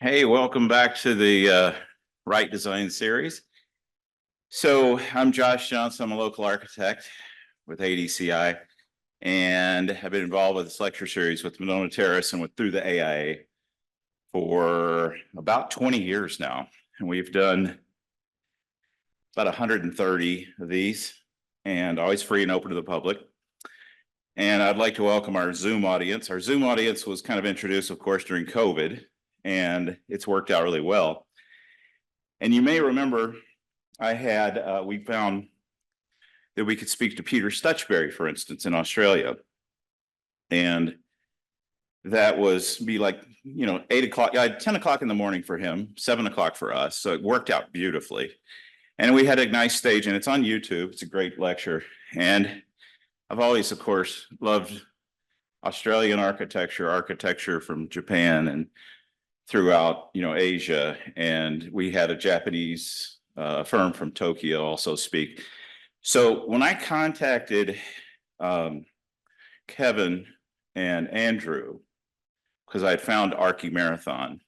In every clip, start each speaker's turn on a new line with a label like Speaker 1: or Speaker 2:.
Speaker 1: Hey, welcome back to the Wright Design Series. So I'm Josh Johnson. I'm a local architect with ADCI, and have been involved with this lecture series with Monona Terrace and with through the AIA for about 20 years now. And we've done about 130 of these, and always free and open to the public. And I'd like to welcome our Zoom audience. Our Zoom audience was kind of introduced, of course, during COVID, and it's worked out really well. And you may remember we found that we could speak to Peter Stutchberry, for instance, in Australia. And that was be like, 8 o'clock, 10 o'clock in the morning for him, 7 o'clock for us. So it worked out beautifully. And we had a nice stage, and it's on YouTube. It's a great lecture. And I've always, of course, loved Australian architecture from Japan and throughout, Asia. And we had a Japanese firm from Tokyo also speak. So when I contacted Kevin and Andrew, because I had found Archimarathon,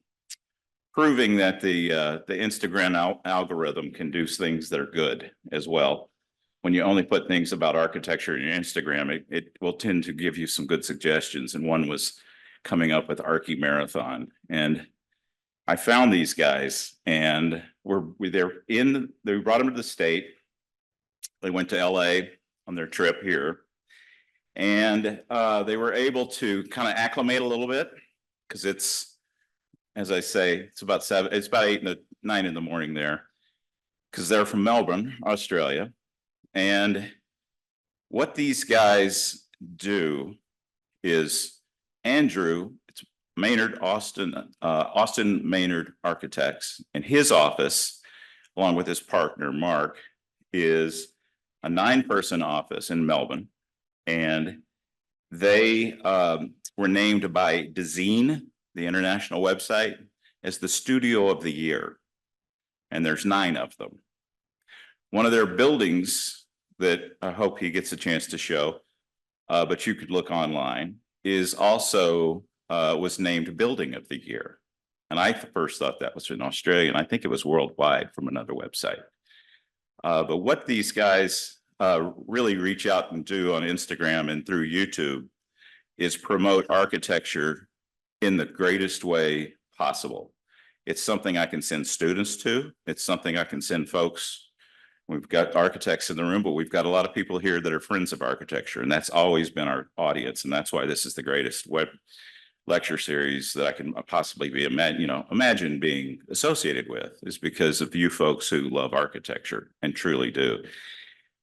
Speaker 1: proving that the Instagram algorithm can do things that are good as well. When you only put things about architecture in your Instagram, it will tend to give you some good suggestions. And one was coming up with Archimarathon. And I found these guys, and they brought them to the state. They went to LA on their trip here, and they were able to kind of acclimate a little bit, because it's, as I say, it's about 8 to 9 in the morning there, because they're from Melbourne, Australia. And what these guys do is Andrew, it's Maynard, Austin Maynard Architects, and his office, along with his partner, Mark, is a 9-person office in Melbourne. And they were named by Design, the international website, as the studio of the year. And there's 9 of them. One of their buildings that I hope he gets a chance to show, but you could look online, is also was named Building of the Year. And I first thought that was in Australia, and I think it was worldwide from another website. But what these guys really reach out and do on Instagram and through YouTube is promote architecture in the greatest way possible. It's something I can send students to. It's something I can send folks. We've got architects in the room, but we've got a lot of people here that are friends of architecture, and that's always been our audience. And that's why this is the greatest web lecture series that I can possibly imagine being associated with, is because of you folks who love architecture and truly do.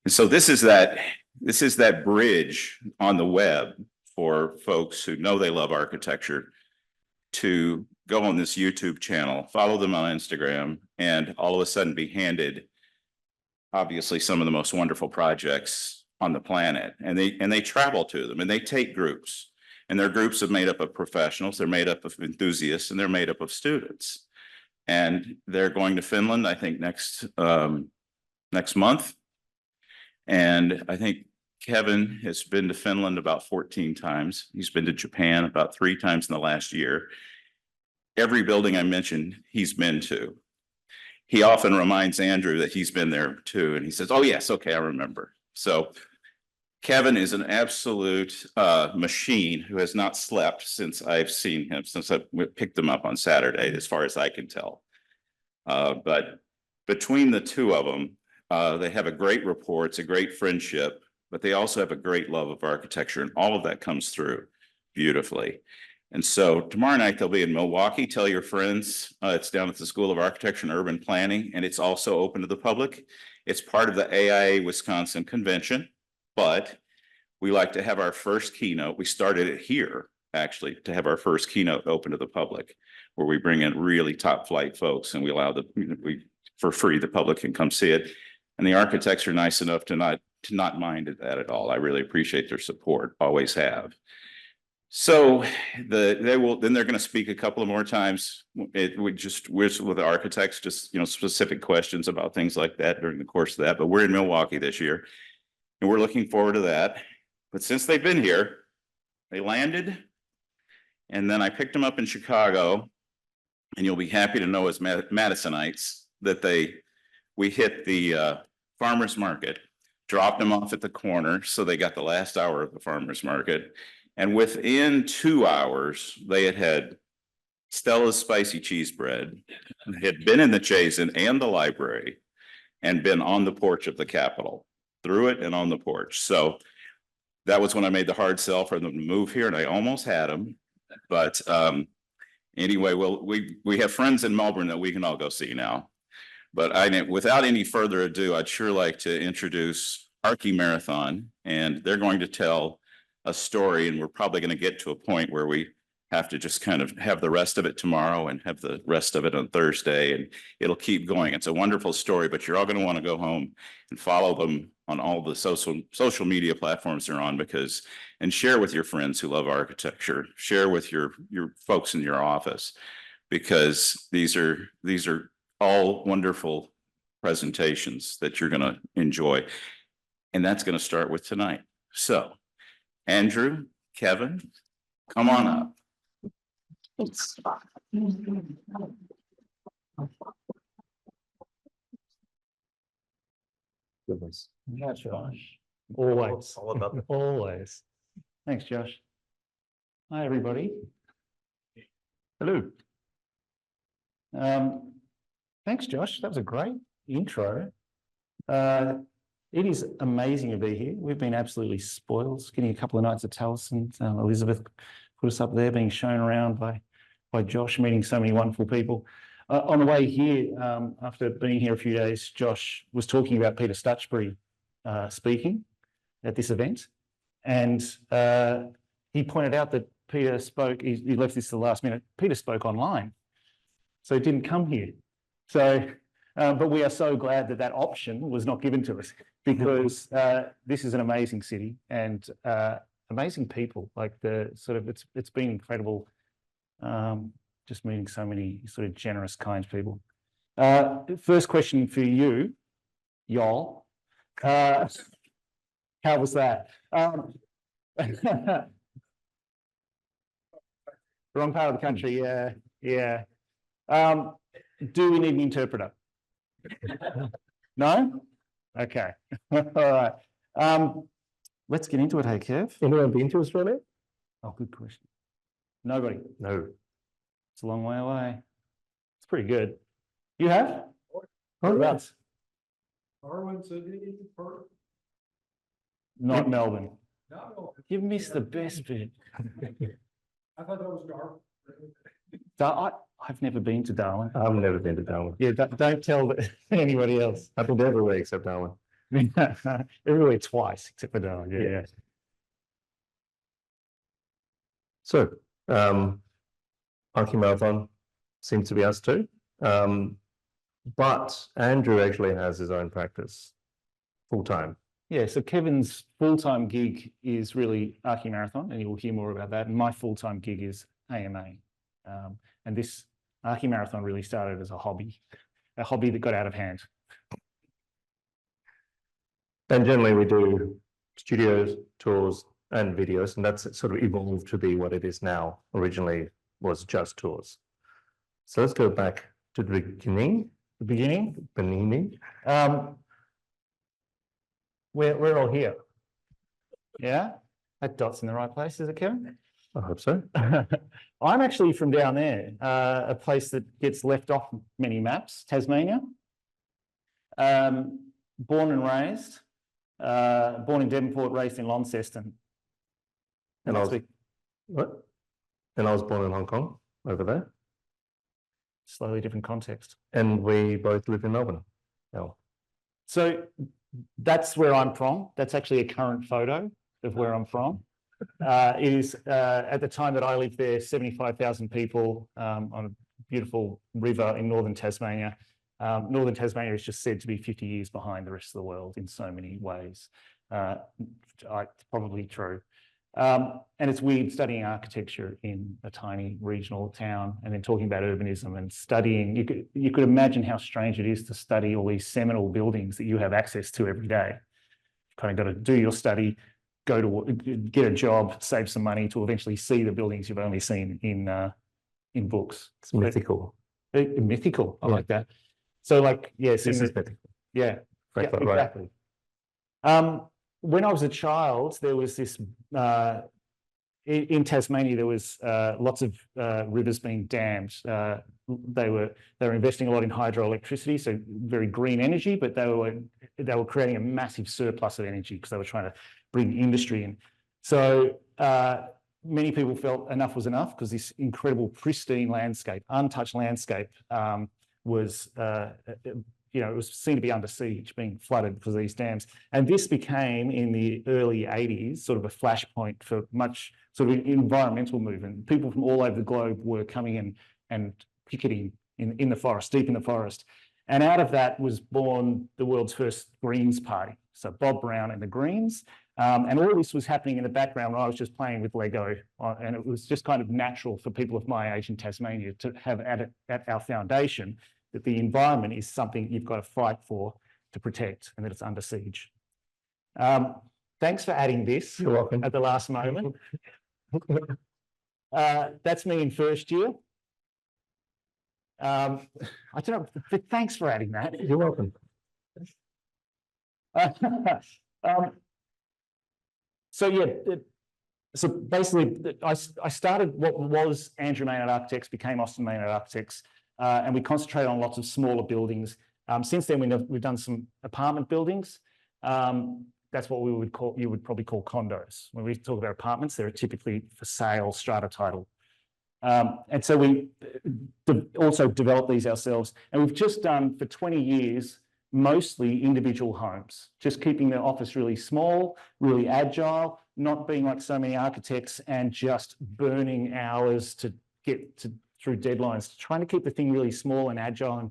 Speaker 1: And so this is that bridge on the web for folks who know they love architecture to go on this YouTube channel, follow them on Instagram, and all of a sudden be handed obviously some of the most wonderful projects on the planet. And they travel to them, and they take groups. And their groups are made up of professionals, they're made up of enthusiasts, and they're made up of students. And they're going to Finland, I think, next month. And I think Kevin has been to Finland about 14 times. He's been to Japan about 3 times in the last year. Every building I mentioned, he's been to. He often reminds Andrew that he's been there too. And he says, oh yes, okay, I remember. So Kevin is an absolute machine who has not slept since I've seen him, since I picked him up on Saturday, as far as I can tell. But between the two of them, they have a great rapport. It's a great friendship, but they also have a great love of architecture, and all of that comes through beautifully. And so tomorrow night they'll be in Milwaukee. Tell your friends. It's down at the School of Architecture and Urban Planning, and it's also open to the public. It's part of the AIA Wisconsin convention, but we like to have our first keynote. We started it here, actually, to have our first keynote open to the public, where we bring in really top flight folks, and we allow for free, the public can come see it. And the architects are nice enough to not mind that at all. I really appreciate their support, always have. So they're going to speak a couple of more times. We're with the architects, just specific questions about things like that during the course of that. But we're in Milwaukee this year, and we're looking forward to that. But since they've been here, they landed, and then I picked them up in Chicago, And you'll be happy to know as Madisonites that we hit the farmer's market, dropped them off at the corner. So they got the last hour of the farmer's market. And within 2 hours, they had Stella's spicy cheese bread, had been in the Chazen and the library, and been on the porch of the Capitol, through it and on the porch. So that was when I made the hard sell for them to move here, and I almost had them. But anyway, well, we have friends in Melbourne that we can all go see now. But without any further ado, I'd sure like to introduce Archimarathon, and they're going to tell a story, and we're probably going to get to a point where we have to just kind of have the rest of it tomorrow and have the rest of it on Thursday, and it'll keep going. It's a wonderful story, but you're all going to want to go home and follow them on all the social media platforms they're on, and share with your friends who love architecture, share with your folks in your office, because these are all wonderful presentations that you're going to enjoy. And that's going to start with tonight. So, Andrew, Kevin, come on up.
Speaker 2: Goodness.
Speaker 3: Yeah, Josh. Always.
Speaker 2: All about the
Speaker 3: Always. Thanks, Josh. Hi, everybody. Hello. Thanks, Josh. That was a great intro. It is amazing to be here. We've been absolutely spoiled. Getting a couple of nights at Taliesin. Elizabeth put us up there, being shown around by Josh, meeting so many wonderful people. On the way here, after being here a few days, Josh was talking about Peter Stutchbury speaking at this event. And he pointed out that Peter spoke, he left this to the last minute, Peter spoke online. So he didn't come here. So, but we are so glad that that option was not given to us, because this is an amazing city and amazing people. Like it's been incredible. Just meeting so many sort of generous, kind people. First question for you, y'all. How was that? Wrong part of the country, yeah. Do we need an interpreter? No? Okay. All right. Let's get into it, hey, Kev.
Speaker 2: Anyone been to Australia?
Speaker 3: Oh, good question. Nobody.
Speaker 2: No.
Speaker 3: It's a long way away. It's pretty good. You have? Whereabouts?
Speaker 4: Darwin, Sydney, Perth.
Speaker 3: Not Melbourne.
Speaker 4: No,
Speaker 3: You've missed the best bit.
Speaker 4: I thought that was Darwin.
Speaker 3: I've never been to Darwin.
Speaker 2: I've never been to Darwin.
Speaker 3: Yeah, don't tell anybody else.
Speaker 2: I've been everywhere except Darwin.
Speaker 3: Everywhere twice, except for Darwin. Yeah.
Speaker 2: So, Archimarathon seems to be us too. But Andrew actually has his own practice full time.
Speaker 3: Yeah, so Kevin's full-time gig is really Archimarathon, and you'll hear more about that. And my full-time gig is AMA. And this Archimarathon really started as a hobby that got out of hand.
Speaker 2: And generally we do studios, tours, and videos, and that's sort of evolved to be what it is now. Originally was just tours. So let's go back to the beginning.
Speaker 3: We're all here. Yeah? That dot's in the right place, is it, Kevin?
Speaker 2: I hope so.
Speaker 3: I'm actually from down there, a place that gets left off many maps, Tasmania. Born and raised, born in Devonport, raised in Launceston.
Speaker 2: And I was born in Hong Kong, over there.
Speaker 3: Slightly different context.
Speaker 2: And we both live in Melbourne now.
Speaker 3: So that's where I'm from. That's actually a current photo of where I'm from. It is at the time that I lived there, 75,000 people on a beautiful river in northern Tasmania. Northern Tasmania is just said to be 50 years behind the rest of the world in so many ways. Probably true. And it's weird studying architecture in a tiny regional town and then talking about urbanism and studying. You could imagine how strange it is to study all these seminal buildings that you have access to every day. You've kind of got to do your study, go to get a job, save some money to eventually see the buildings you've only seen in books.
Speaker 2: It's mythical.
Speaker 3: Mythical. I
Speaker 2: Yeah.
Speaker 3: like that. So like, yes,
Speaker 2: This is mythical.
Speaker 3: yeah,
Speaker 2: Correct,
Speaker 3: yeah,
Speaker 2: right?
Speaker 3: exactly. When I was a child, there was this in Tasmania, there was lots of rivers being dammed. They were investing a lot in hydroelectricity, so very green energy, but they were creating a massive surplus of energy because they were trying to bring industry in. So many people felt enough was enough because this incredible pristine landscape, untouched landscape, was it was seen to be under siege, being flooded because of these dams. And this became, in the early 80s, sort of a flashpoint for much sort of environmental movement. People from all over the globe were coming in and picketing in the forest, deep in the forest. And out of that was born the world's first Greens Party. So Bob Brown and the Greens. And all this was happening in the background when I was just playing with Lego. And it was just kind of natural for people of my age in Tasmania to have at our foundation that the environment is something you've got to fight for to protect, and that it's under siege. Thanks for adding this.
Speaker 2: You're welcome.
Speaker 3: At the last moment. That's me in first year. I don't know, but thanks for adding that.
Speaker 2: You're welcome.
Speaker 3: So yeah, so basically I started what was Andrew Maynard Architects, became Austin Maynard Architects, and we concentrated on lots of smaller buildings. Since then, we've done some apartment buildings. That's what you would probably call condos. When we talk about apartments, they're typically for sale, strata title. And so we also developed these ourselves. And we've just done, for 20 years, mostly individual homes, just keeping the office really small, really agile, not being like so many architects and just burning hours to get through deadlines, trying to keep the thing really small and agile. And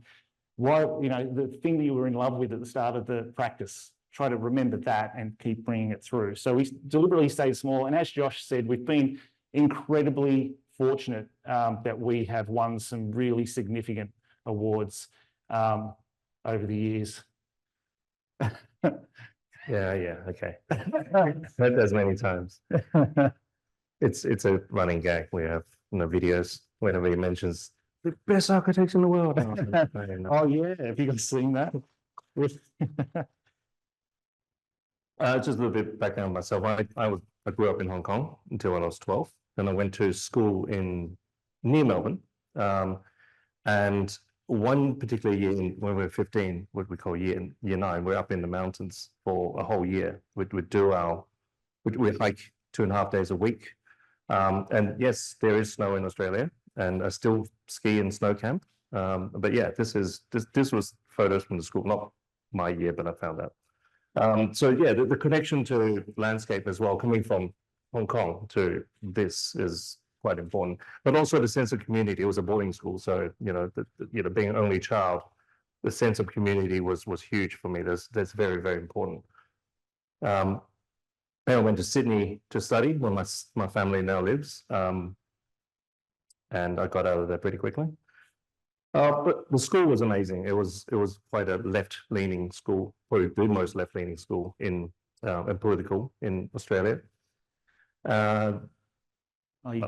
Speaker 3: why, the thing that you were in love with at the start of the practice, try to remember that and keep bringing it through. So we deliberately stayed small. And as Josh said, we've been incredibly fortunate that we have won some really significant awards over the years.
Speaker 2: Yeah, okay. Heard those many times. It's a running gag. We have videos whenever he mentions the best architects in the world.
Speaker 3: Oh yeah, have you guys seen that?
Speaker 2: Just a little bit background on myself. I grew up in Hong Kong until I was 12. Then I went to school near Melbourne. And one particular year when we were 15, what we call year 9, we're up in the mountains for a whole year. We'd hike 2.5 days a week. And yes, there is snow in Australia, and I still ski in snow camp. But yeah, this was photos from the school, not my year, but I found out. So yeah, the connection to landscape as well, coming from Hong Kong to this is quite important, but also the sense of community. It was a boarding school, so being an only child, the sense of community was huge for me. That's very, very important. Then I went to Sydney to study, where my family now lives, and I got out of there pretty quickly. But the school was amazing. It was quite a left-leaning school, probably the most left-leaning school in and political in Australia. Unlike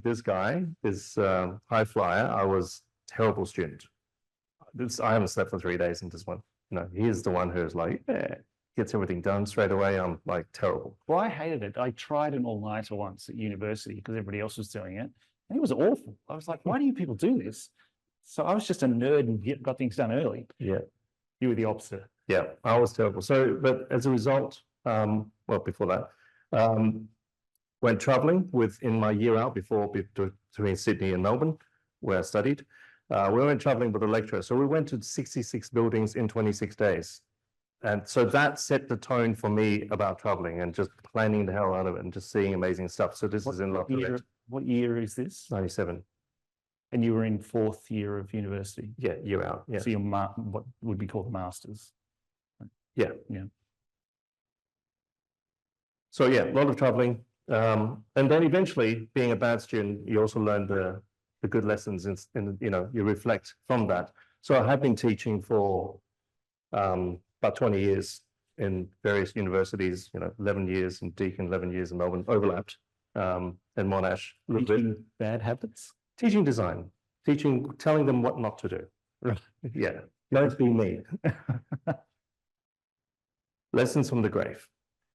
Speaker 2: this guy, this high flyer, I was a terrible student. I haven't slept for 3 days in this one. He's the one who's like, gets everything done straight away. I'm like terrible.
Speaker 3: Well, I hated it. I tried an all-nighter once at university because everybody else was doing it. And it was awful. I was like, why do you people do this? So I was just a nerd and got things done early.
Speaker 2: Yeah.
Speaker 3: You were the opposite.
Speaker 2: Yeah, I was terrible. So, but as a result, before that, went traveling in my year out between Sydney and Melbourne, where I studied. We went traveling with a lecturer. So we went to 66 buildings in 26 days. And so that set the tone for me about traveling and just planning the hell out of it and just seeing amazing stuff. So this is in love with it.
Speaker 3: What year is this?
Speaker 2: 97.
Speaker 3: And you were in 4th year of university?
Speaker 2: Yeah, year out. Yeah.
Speaker 3: So what would be called masters?
Speaker 2: Yeah.
Speaker 3: Yeah.
Speaker 2: So yeah, a lot of traveling. And then eventually, being a bad student, you also learn the good lessons you reflect from that. So I have been teaching for about 20 years in various universities, 11 years in Deakin, 11 years in Melbourne, overlapped, and Monash.
Speaker 3: Teaching bad habits?
Speaker 2: Teaching design, telling them what not to do.
Speaker 3: Right.
Speaker 2: Yeah, don't be me. Lessons from the grave.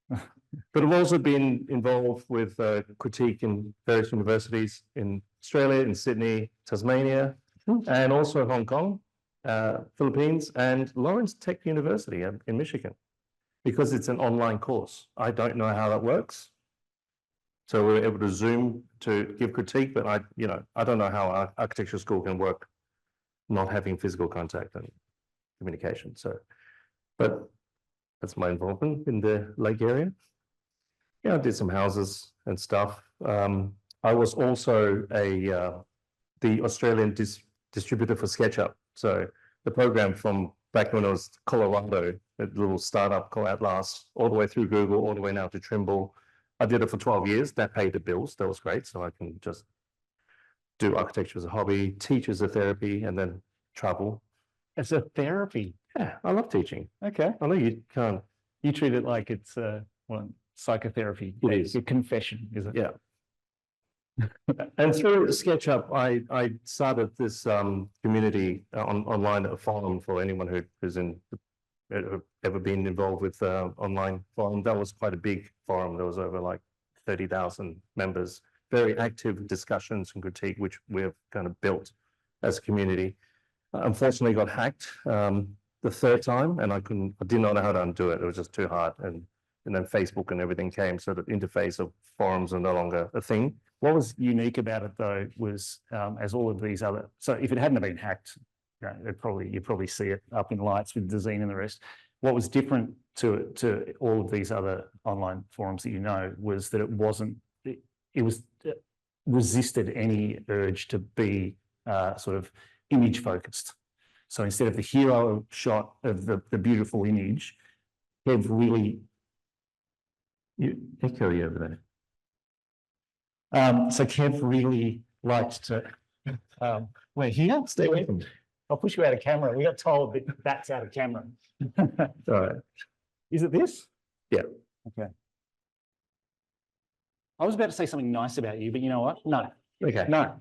Speaker 2: But I've also been involved with critique in various universities in Australia, in Sydney, Tasmania, and also Hong Kong, Philippines, and Lawrence Tech University in Michigan, because it's an online course. I don't know how that works. So we're able to Zoom to give critique, but I don't know how our architecture school can work not having physical contact and communication. So, but that's my involvement in the lake area. Yeah, I did some houses and stuff. I was also the Australian distributor for SketchUp. So the program from back when it was Colorado, a little startup called Atlas, all the way through Google, all the way now to Trimble. I did it for 12 years. That paid the bills. That was great. So I can just do architecture as a hobby, teach as a therapy, and then travel.
Speaker 3: As a therapy.
Speaker 2: Yeah, I love teaching.
Speaker 3: Okay.
Speaker 2: I know you can't.
Speaker 3: You treat it like it's psychotherapy.
Speaker 2: It is.
Speaker 3: A confession, is it?
Speaker 2: Yeah. And through SketchUp, I started this community online, a forum for anyone who's ever been involved with online forum. That was quite a big forum. There was over like 30,000 members, very active discussions and critique, which we've kind of built as a community. Unfortunately, got hacked the third time, and I did not know how to undo it. It was just too hard. And then Facebook and everything came, so the interface of forums are no longer a thing.
Speaker 3: What was unique about it though was, as all of these other, so if it hadn't been hacked, you'd probably see it up in lights with Dazine and the rest. What was different to all of these other online forums that you know was that it wasn't, it was resisted any urge to be sort of image focused. So instead of the hero shot of the beautiful image, Kev really.
Speaker 2: You echo you over there.
Speaker 3: So Kev really liked to, we're here,
Speaker 2: Stay away from me.
Speaker 3: I'll push you out of camera. We got told that that's out of camera.
Speaker 2: All right.
Speaker 3: Is it this?
Speaker 2: Yeah.
Speaker 3: Okay. I was about to say something nice about you, but you know what? No,
Speaker 2: Okay.
Speaker 3: no.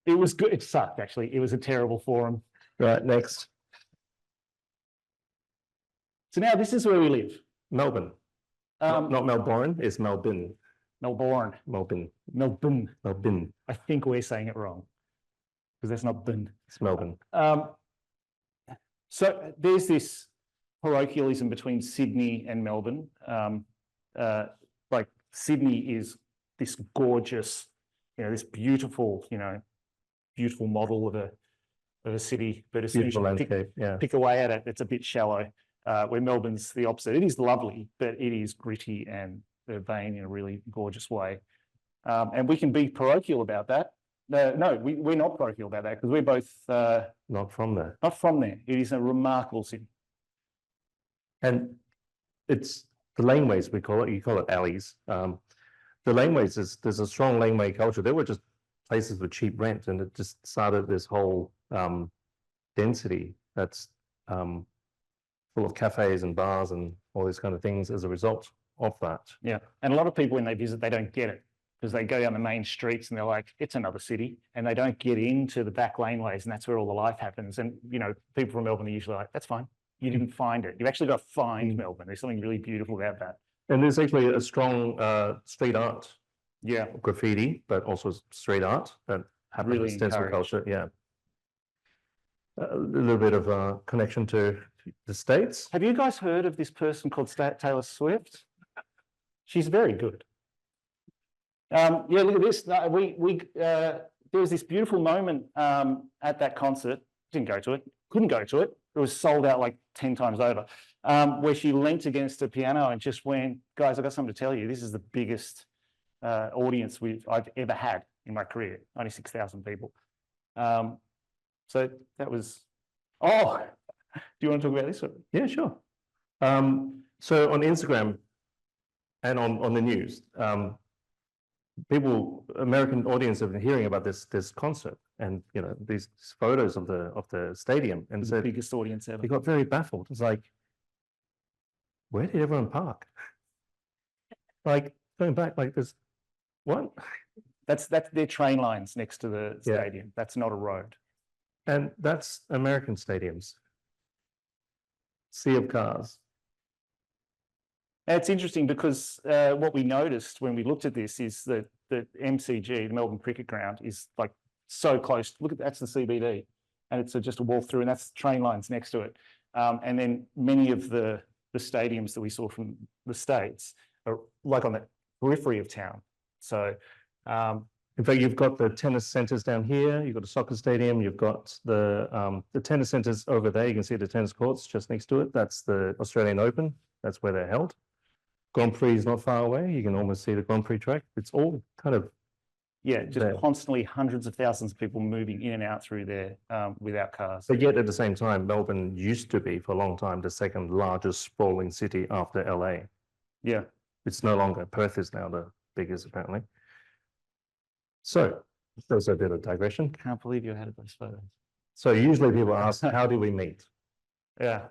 Speaker 3: It was good. It sucked, actually. It was a terrible forum.
Speaker 2: Right, next.
Speaker 3: So now this is where we live.
Speaker 2: Melbourne. Not Melbourne, it's Melbourne.
Speaker 3: Melbourne.
Speaker 2: Melbourne.
Speaker 3: Melbourne.
Speaker 2: Melbourne.
Speaker 3: I think we're saying it wrong because that's not been.
Speaker 2: It's Melbourne.
Speaker 3: So there's this parochialism between Sydney and Melbourne. Like Sydney is this gorgeous, this beautiful, beautiful model of a city, but as soon as
Speaker 2: Beautiful
Speaker 3: you pick,
Speaker 2: landscape, yeah.
Speaker 3: pick away at it, it's a bit shallow. Where Melbourne's the opposite. It is lovely, but it is gritty and urbane in a really gorgeous way. And we can be parochial about that. No, we're not parochial about that because we're both
Speaker 2: Not from there.
Speaker 3: not from there. It is a remarkable city.
Speaker 2: And it's the laneways, we call it, you call it alleys. The laneways, there's a strong laneway culture. They were just places with cheap rent, and it just started this whole density that's full of cafes and bars and all these kind of things as a result of that.
Speaker 3: Yeah. And a lot of people, when they visit, they don't get it because they go down the main streets and they're like, it's another city. And they don't get into the back laneways, and that's where all the life happens. And, people from Melbourne are usually like, that's fine. You didn't find it. You've actually got to find Melbourne. There's something really beautiful about that.
Speaker 2: And there's actually a strong street art,
Speaker 3: Yeah.
Speaker 2: graffiti, but also street art that happens
Speaker 3: Really
Speaker 2: in stencil
Speaker 3: encouraged.
Speaker 2: culture. Yeah. A little bit of a connection to the States.
Speaker 3: Have you guys heard of this person called Taylor Swift? She's very good. Yeah, look at this. There was this beautiful moment at that concert. Didn't go to it. Couldn't go to it. It was sold out like 10 times over. Where she leant against a piano and just went, guys, I've got something to tell you. This is the biggest audience I've ever had in my career. Only 6,000 people. So that was. Oh, do you want to talk about this?
Speaker 2: Yeah, sure. So on Instagram and on the news, American audience have been hearing about this concert and these photos of the stadium, and
Speaker 3: The
Speaker 2: said
Speaker 3: biggest audience ever.
Speaker 2: they got very baffled. It's like, where did everyone park? Like going back, like this, what?
Speaker 3: That's their train lines next to the
Speaker 2: Yeah.
Speaker 3: stadium. That's not a road.
Speaker 2: And that's American stadiums. Sea of cars.
Speaker 3: And it's interesting because what we noticed when we looked at this is that the MCG, the Melbourne Cricket Ground, is like so close. Look at that's the CBD, and it's just a walk through, and that's train lines next to it. And then many of the stadiums that we saw from the States are like on the periphery of town. So
Speaker 2: in fact, you've got the tennis centers down here. You've got a soccer stadium. You've got the tennis centers over there. You can see the tennis courts just next to it. That's the Australian Open. That's where they're held. Grand Prix is not far away. You can almost see the Grand Prix track. It's all kind of
Speaker 3: just
Speaker 2: there.
Speaker 3: constantly hundreds of thousands of people moving in and out through there without cars.
Speaker 2: But yet at the same time, Melbourne used to be for a long time the second largest sprawling city after LA.
Speaker 3: Yeah.
Speaker 2: It's no longer. Perth is now the biggest apparently. So there's a bit of digression.
Speaker 3: Can't believe you had those photos.
Speaker 2: So usually people ask, how do we meet?
Speaker 3: Yeah.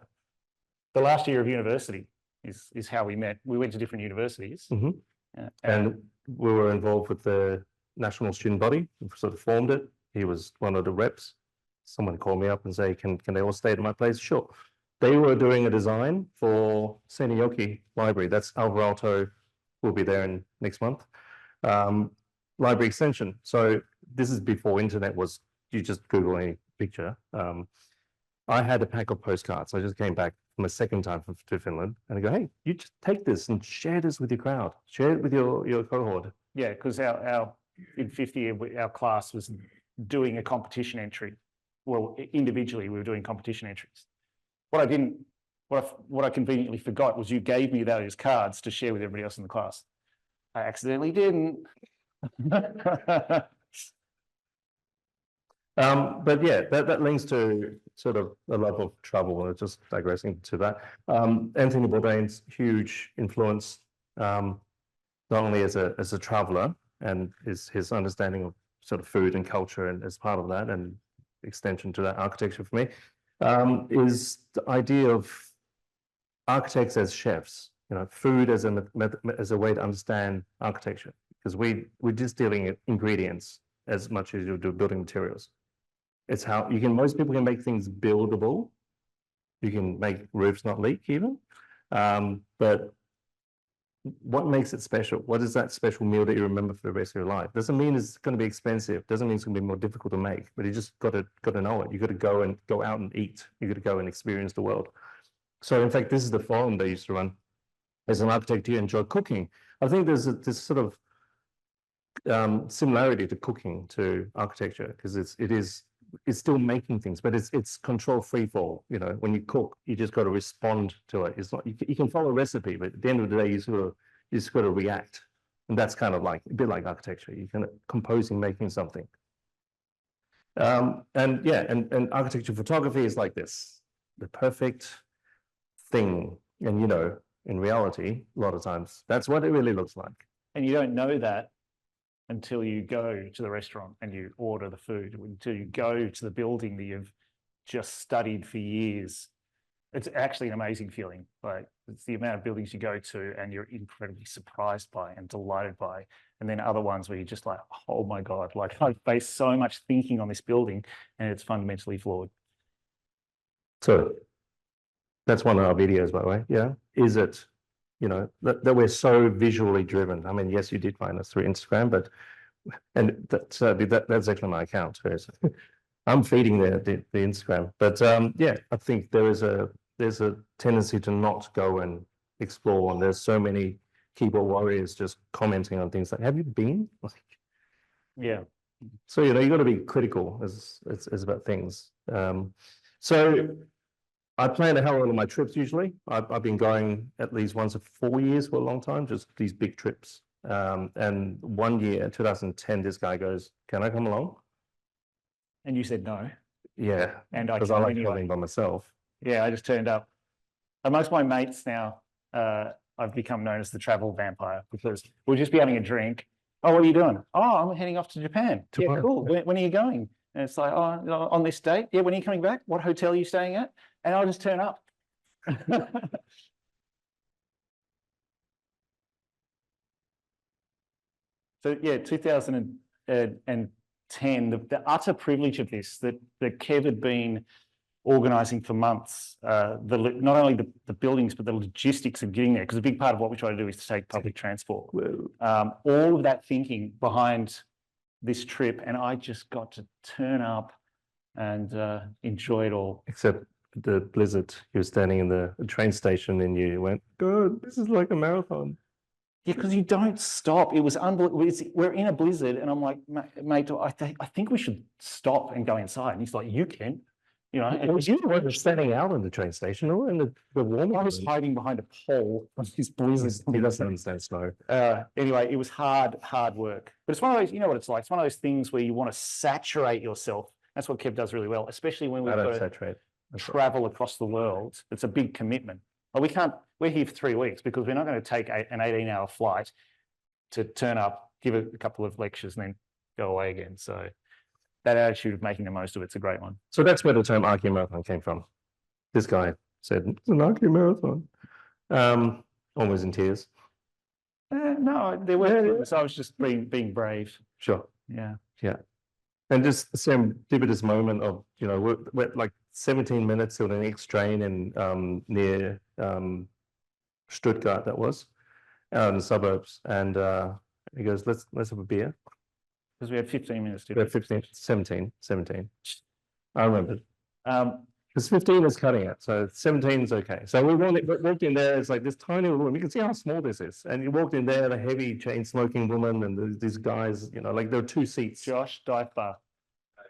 Speaker 3: The last year of university is how we met. We went to different universities.
Speaker 2: Mhm. And we were involved with the national student body. We sort of formed it. He was one of the reps. Someone called me up and say, can they all stay at my place? Sure. They were doing a design for Senioki Library. That's Alvar Aalto will be there in next month. Library extension. So this is before internet was, you just Google any picture. I had a pack of postcards. I just came back from a second time to Finland and I go, hey, you just take this and share this with your crowd. Share it with your cohort.
Speaker 3: Yeah, because our in 50 our class was doing a competition entry. Well, individually we were doing competition entries. What I conveniently forgot was you gave me those cards to share with everybody else in the class. I accidentally didn't.
Speaker 2: But yeah, that links to sort of a love of travel. Just digressing to that. Anthony Bourdain's huge influence, not only as a traveler and his understanding of sort of food and culture, and as part of that, and extension to that architecture for me, is the idea of architects as chefs. You know, food as a way to understand architecture, because we're just dealing in ingredients as much as you do building materials. It's how most people can make things buildable. You can make roofs not leak even. But what makes it special? What is that special meal that you remember for the rest of your life? Doesn't mean it's going to be expensive. Doesn't mean it's going to be more difficult to make, but you just got to know it. You got to go out and eat. You got to go and experience the world. So in fact, this is the forum they used to run. As an architect, you enjoy cooking. I think there's this sort of similarity to cooking to architecture, because it's still making things, but it's control free fall. You know, when you cook, you just got to respond to it. It's not, you can follow a recipe, but at the end of the day, you just got to react. And that's kind of like a bit like architecture. You kind of composing, making something. And yeah, and architecture photography is like this, the perfect thing. And, you know, in reality, a lot of times that's what it really looks like.
Speaker 3: And you don't know that until you go to the restaurant and you order the food, until you go to the building that you've just studied for years. It's actually an amazing feeling. Like, it's the amount of buildings you go to and you're incredibly surprised by and delighted by. And then other ones where you're just like, oh my God, like I've based so much thinking on this building and it's fundamentally flawed.
Speaker 2: So that's one of our videos, by the way. Yeah. Is it, you know, that we're so visually driven? I mean, yes, you did find us through Instagram, but, and that's actually my account. So I'm feeding the Instagram, but yeah, I think there's a tendency to not go and explore. And there's so many keyboard warriors just commenting on things like, have you been?
Speaker 3: Yeah.
Speaker 2: So, you know, you got to be critical as about things. So I plan a hell of a lot of my trips usually. I've been going at least once every 4 years for a long time, just these big trips. And one year, in 2010, this guy goes, can I come along?
Speaker 3: And you said no.
Speaker 2: Yeah,
Speaker 3: And I
Speaker 2: because
Speaker 3: came
Speaker 2: I like
Speaker 3: anyway.
Speaker 2: traveling by myself.
Speaker 3: Yeah, I just turned up. Amongst my mates now, I've become known as the travel vampire, because we'll just be having a drink. Oh, what are you doing? Oh, I'm heading off to Japan. Yeah,
Speaker 2: Japan.
Speaker 3: cool. When are you going? And it's like, oh, you know, on this date. Yeah, when are you coming back? What hotel are you staying at? And I'll just turn up. So yeah, 2000 and and 10, the utter privilege of this, that Kev had been organising for months, not only the buildings, but the logistics of getting there, because a big part of what we try to do is to take public transport. All of that thinking behind this trip, and I just got to turn up and enjoy it all.
Speaker 2: Except the blizzard, you were standing in the train station and you went, God, this is like a marathon.
Speaker 3: Yeah, because you don't stop. It was unbelievable. We're in a blizzard, and I'm like, mate, I think we should stop and go inside. And he's like, you can, you know.
Speaker 2: And you weren't standing out in the train station or in the warm.
Speaker 3: I was hiding behind a pole from this blizzard.
Speaker 2: He doesn't understand snow.
Speaker 3: Anyway, it was hard work. But it's one of those, you know what it's like. It's one of those things where you want to saturate yourself. That's what Kev does really well, especially when we've got to travel across the world. It's a big commitment. Well, we're here for 3 weeks because we're not going to take an 18-hour flight to turn up, give a couple of lectures and then go away again. So that attitude of making the most of it's a great one.
Speaker 2: So that's where the term Archimarathon came from. This guy said, it's an Archimarathon. Almost in tears.
Speaker 3: No, there were, so I was just being brave.
Speaker 2: Sure.
Speaker 3: Yeah.
Speaker 2: Yeah. And just the serendipitous moment of, you know, we're like 17 minutes to the next train and near Stuttgart, that was, out in the suburbs. And he goes, let's have a beer.
Speaker 3: Because we had 15 minutes to
Speaker 2: We had 17. I remembered. Because 15 is cutting it, so 17 is okay. So we walked in there, it's like this tiny room. You can see how small this is. And you walked in there, the heavy chain smoking woman, and these guys, you know, like there were 2 seats.
Speaker 3: Josh, dive bar.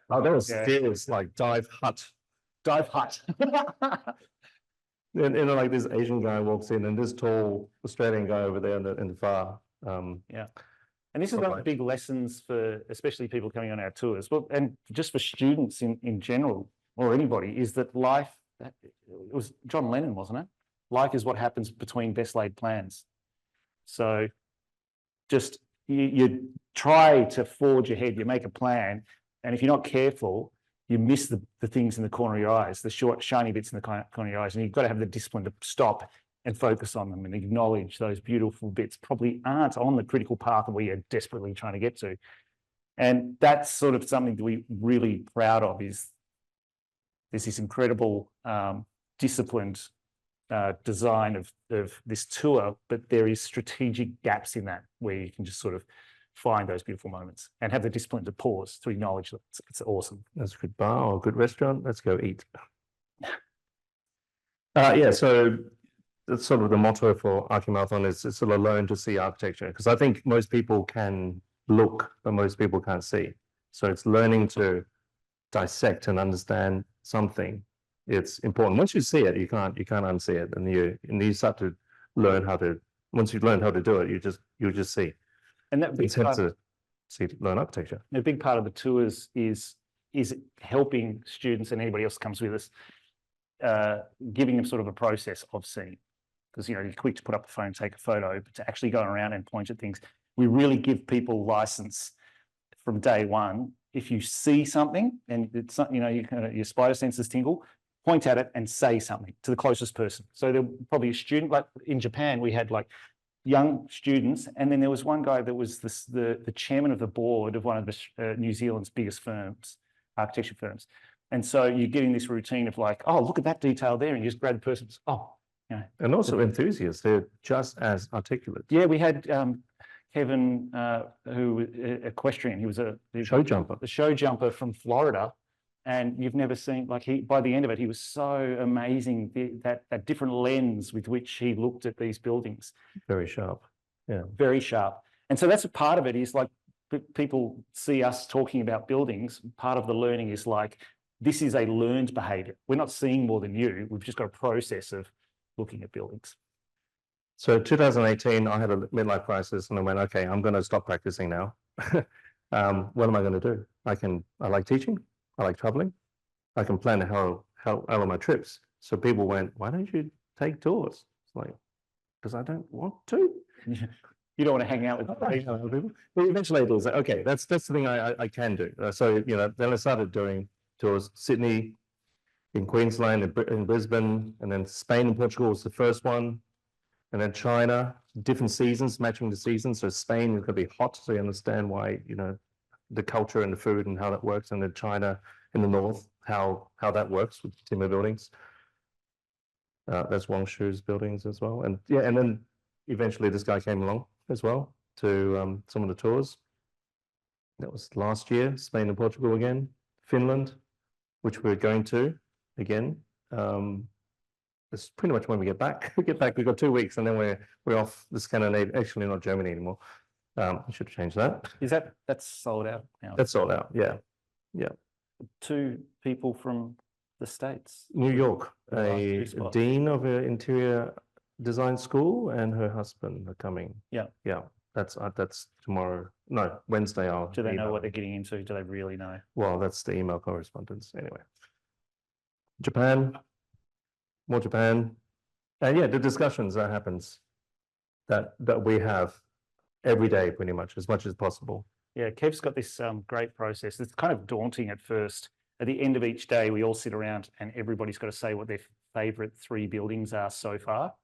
Speaker 2: Oh, there was stairs, like dive hut.
Speaker 3: Dive hut.
Speaker 2: And, you know, like this Asian guy walks in, and this tall Australian guy over there in the far.
Speaker 3: Yeah. And this is one of the big lessons for especially people coming on our tours, well, and just for students in general, or anybody, is that life, it was John Lennon, wasn't it? Life is what happens between best laid plans. So just you try to forge ahead, you make a plan, and if you're not careful, you miss the things in the corner of your eyes, the short, shiny bits in the corner of your eyes, and you've got to have the discipline to stop and focus on them and acknowledge those beautiful bits probably aren't on the critical path that we are desperately trying to get to. And that's sort of something that we're really proud of, is there's this incredible disciplined design of this tour, but there is strategic gaps in that where you can just sort of find those beautiful moments and have the discipline to pause, to acknowledge that it's awesome.
Speaker 2: That's a good bar or a good restaurant. Let's go eat. Yeah, so that's sort of the motto for Archimarathon, is it's sort of learn to see architecture, because I think most people can look, but most people can't see. So it's learning to dissect and understand something. It's important. Once you see it, you can't unsee it, and you start to learn how to. Once you've learned how to do it, you just see.
Speaker 3: And that
Speaker 2: It's hard to learn architecture.
Speaker 3: A big part of the tours is helping students and anybody else who comes with us, giving them sort of a process of seeing. Because, you know, you're quick to put up the phone, take a photo, but to actually go around and point at things, we really give people license from day one. If you see something and it's, you know, your spider senses tingle, point at it and say something to the closest person. So there'll probably a student, like in Japan, we had like young students, and then there was one guy that was the chairman of the board of one of the New Zealand's biggest firms, architecture firms. And so you're getting this routine of like, oh, look at that detail there, and you just grab the person's, oh, you know. And
Speaker 2: also enthusiasts, they're just as articulate.
Speaker 3: Yeah, we had Kevin, who equestrian, he was a
Speaker 2: show jumper,
Speaker 3: the show jumper from Florida. And you've never seen, like, by the end of it, he was so amazing, that different lens with which he looked at these buildings.
Speaker 2: Very sharp. Yeah.
Speaker 3: Very sharp. And so that's a part of it, is like, people see us talking about buildings. Part of the learning is like, this is a learned behavior. We're not seeing more than you. We've just got a process of looking at buildings.
Speaker 2: So 2018, I had a midlife crisis, and I went, okay, I'm going to stop practicing now. What am I going to do? I like teaching. I like traveling. I can plan how are my trips. So people went, why don't you take tours? It's like, because I don't want to.
Speaker 3: You don't want to hang out with
Speaker 2: people. But eventually it was like, okay, that's the thing I can do. So, you know, then I started doing tours. Sydney, in Queensland, in Brisbane, and then Spain and Portugal was the first one. And then China, different seasons, matching the seasons. So Spain is going to be hot, so you understand why, you know, the culture and the food and how that works, and then China in the north, how that works with timber buildings. There's Wang Shu's buildings as well, and yeah, and then eventually this guy came along as well to some of the tours. That was last year, Spain and Portugal again, Finland, which we're going to again. It's pretty much when we get back. We get back, we've got 2 weeks, and then we're off the Scandinavia. Actually, not Germany anymore. I should change that.
Speaker 3: That's sold out now?
Speaker 2: That's sold out. Yeah,
Speaker 3: 2 people from the States.
Speaker 2: New York,
Speaker 3: The last
Speaker 2: a
Speaker 3: 2 spots.
Speaker 2: dean of an interior design school, and her husband are coming.
Speaker 3: Yeah.
Speaker 2: That's tomorrow. No, Wednesday. I'll
Speaker 3: Do they know
Speaker 2: email
Speaker 3: what
Speaker 2: them.
Speaker 3: they're getting into? Do they really know?
Speaker 2: Well, that's the email correspondence anyway. Japan, more Japan, and yeah, the discussions that happens that we have every day, pretty much as possible.
Speaker 3: Yeah, Kev's got this great process. It's kind of daunting at first. At the end of each day, we all sit around and everybody's got to say what their favourite 3 buildings are so far.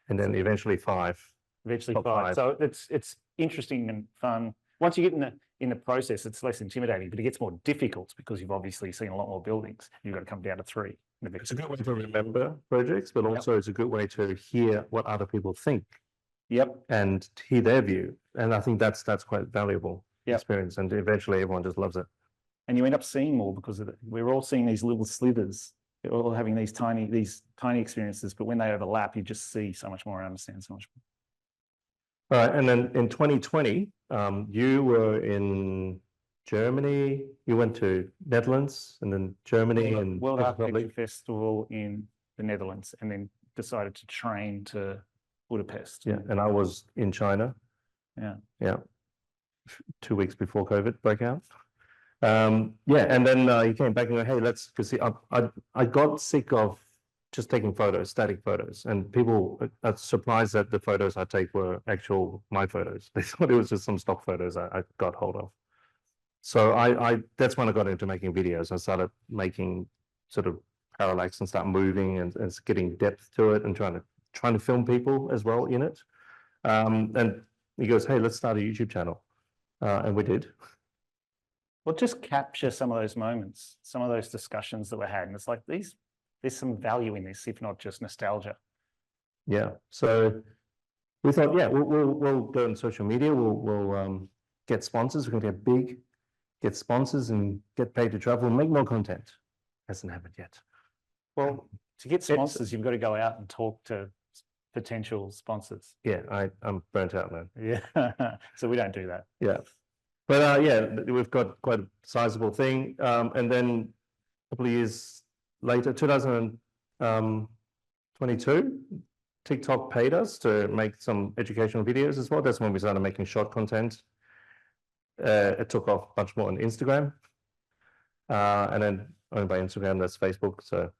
Speaker 2: And then eventually 5.
Speaker 3: Eventually
Speaker 2: Top
Speaker 3: 5.
Speaker 2: 5.
Speaker 3: So it's interesting and fun. Once you get in the process, it's less intimidating, but it gets more difficult because you've obviously seen a lot more buildings. You've got to come down to 3.
Speaker 2: It's a good way to remember projects, but also it's a good way to hear what other people think.
Speaker 3: Yep.
Speaker 2: And hear their view. And I think that's quite valuable
Speaker 3: Yep.
Speaker 2: experience. And eventually everyone just loves it.
Speaker 3: And you end up seeing more because of it. We're all seeing these little slithers. We're all having these tiny experiences, but when they overlap, you just see so much more and understand so much more.
Speaker 2: All right. And then in 2020, you were in Germany, you went to Netherlands and then Germany and
Speaker 3: World
Speaker 2: Czech
Speaker 3: Architecture
Speaker 2: Republic.
Speaker 3: Festival in the Netherlands, and then decided to train to Budapest.
Speaker 2: Yeah. And I was in China.
Speaker 3: Yeah.
Speaker 2: Yeah. 2 weeks before COVID broke out. Yeah. And then you came back and go, hey, because I got sick of just taking photos, static photos, and people are surprised that the photos I take were my photos. They thought it was just some stock photos I got hold of. So that's when I got into making videos. I started making sort of parallax and start moving and getting depth to it and trying to film people as well in it. And he goes, hey, let's start a YouTube channel. And we did.
Speaker 3: Well, just capture some of those moments, some of those discussions that were had. And it's like there's some value in this, if not just nostalgia.
Speaker 2: Yeah. So we thought, yeah, we'll go on social media. We'll get sponsors. We're going to get big, get sponsors and get paid to travel and make more content. Hasn't happened yet.
Speaker 3: Well, to get sponsors, you've got to go out and talk to potential sponsors.
Speaker 2: Yeah, I'm burnt out now.
Speaker 3: Yeah. So we don't do that.
Speaker 2: Yeah. But yeah, we've got quite a sizable thing. And then a couple of years later, 2022, TikTok paid us to make some educational videos as well. That's when we started making short content. It took off much more on Instagram. And then owned by Instagram, that's Facebook. So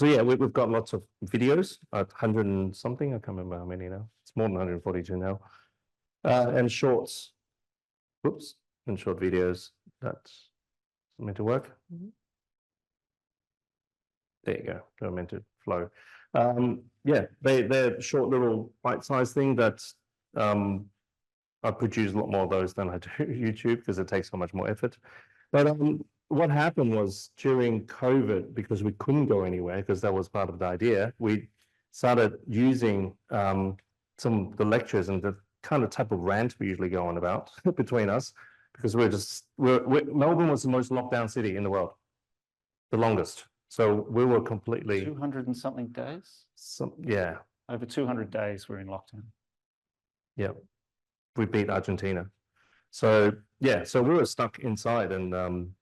Speaker 2: yeah, we've got lots of videos, 100 and something. I can't remember how many now. It's more than 142 now. And shorts. Whoops. And short videos. That's meant to work. There you go. They're meant to flow. Yeah, they're short little bite-sized thing that I produce a lot more of those than I do YouTube because it takes so much more effort. But what happened was during COVID, because we couldn't go anywhere, because that was part of the idea, we started using some of the lectures and the kind of type of rant we usually go on about between us, because Melbourne was the most locked down city in the world, the longest. So we were completely
Speaker 3: 200 and something days?
Speaker 2: Yeah.
Speaker 3: Over 200 days we're in lockdown.
Speaker 2: Yeah. We beat Argentina. So yeah, so we were stuck inside and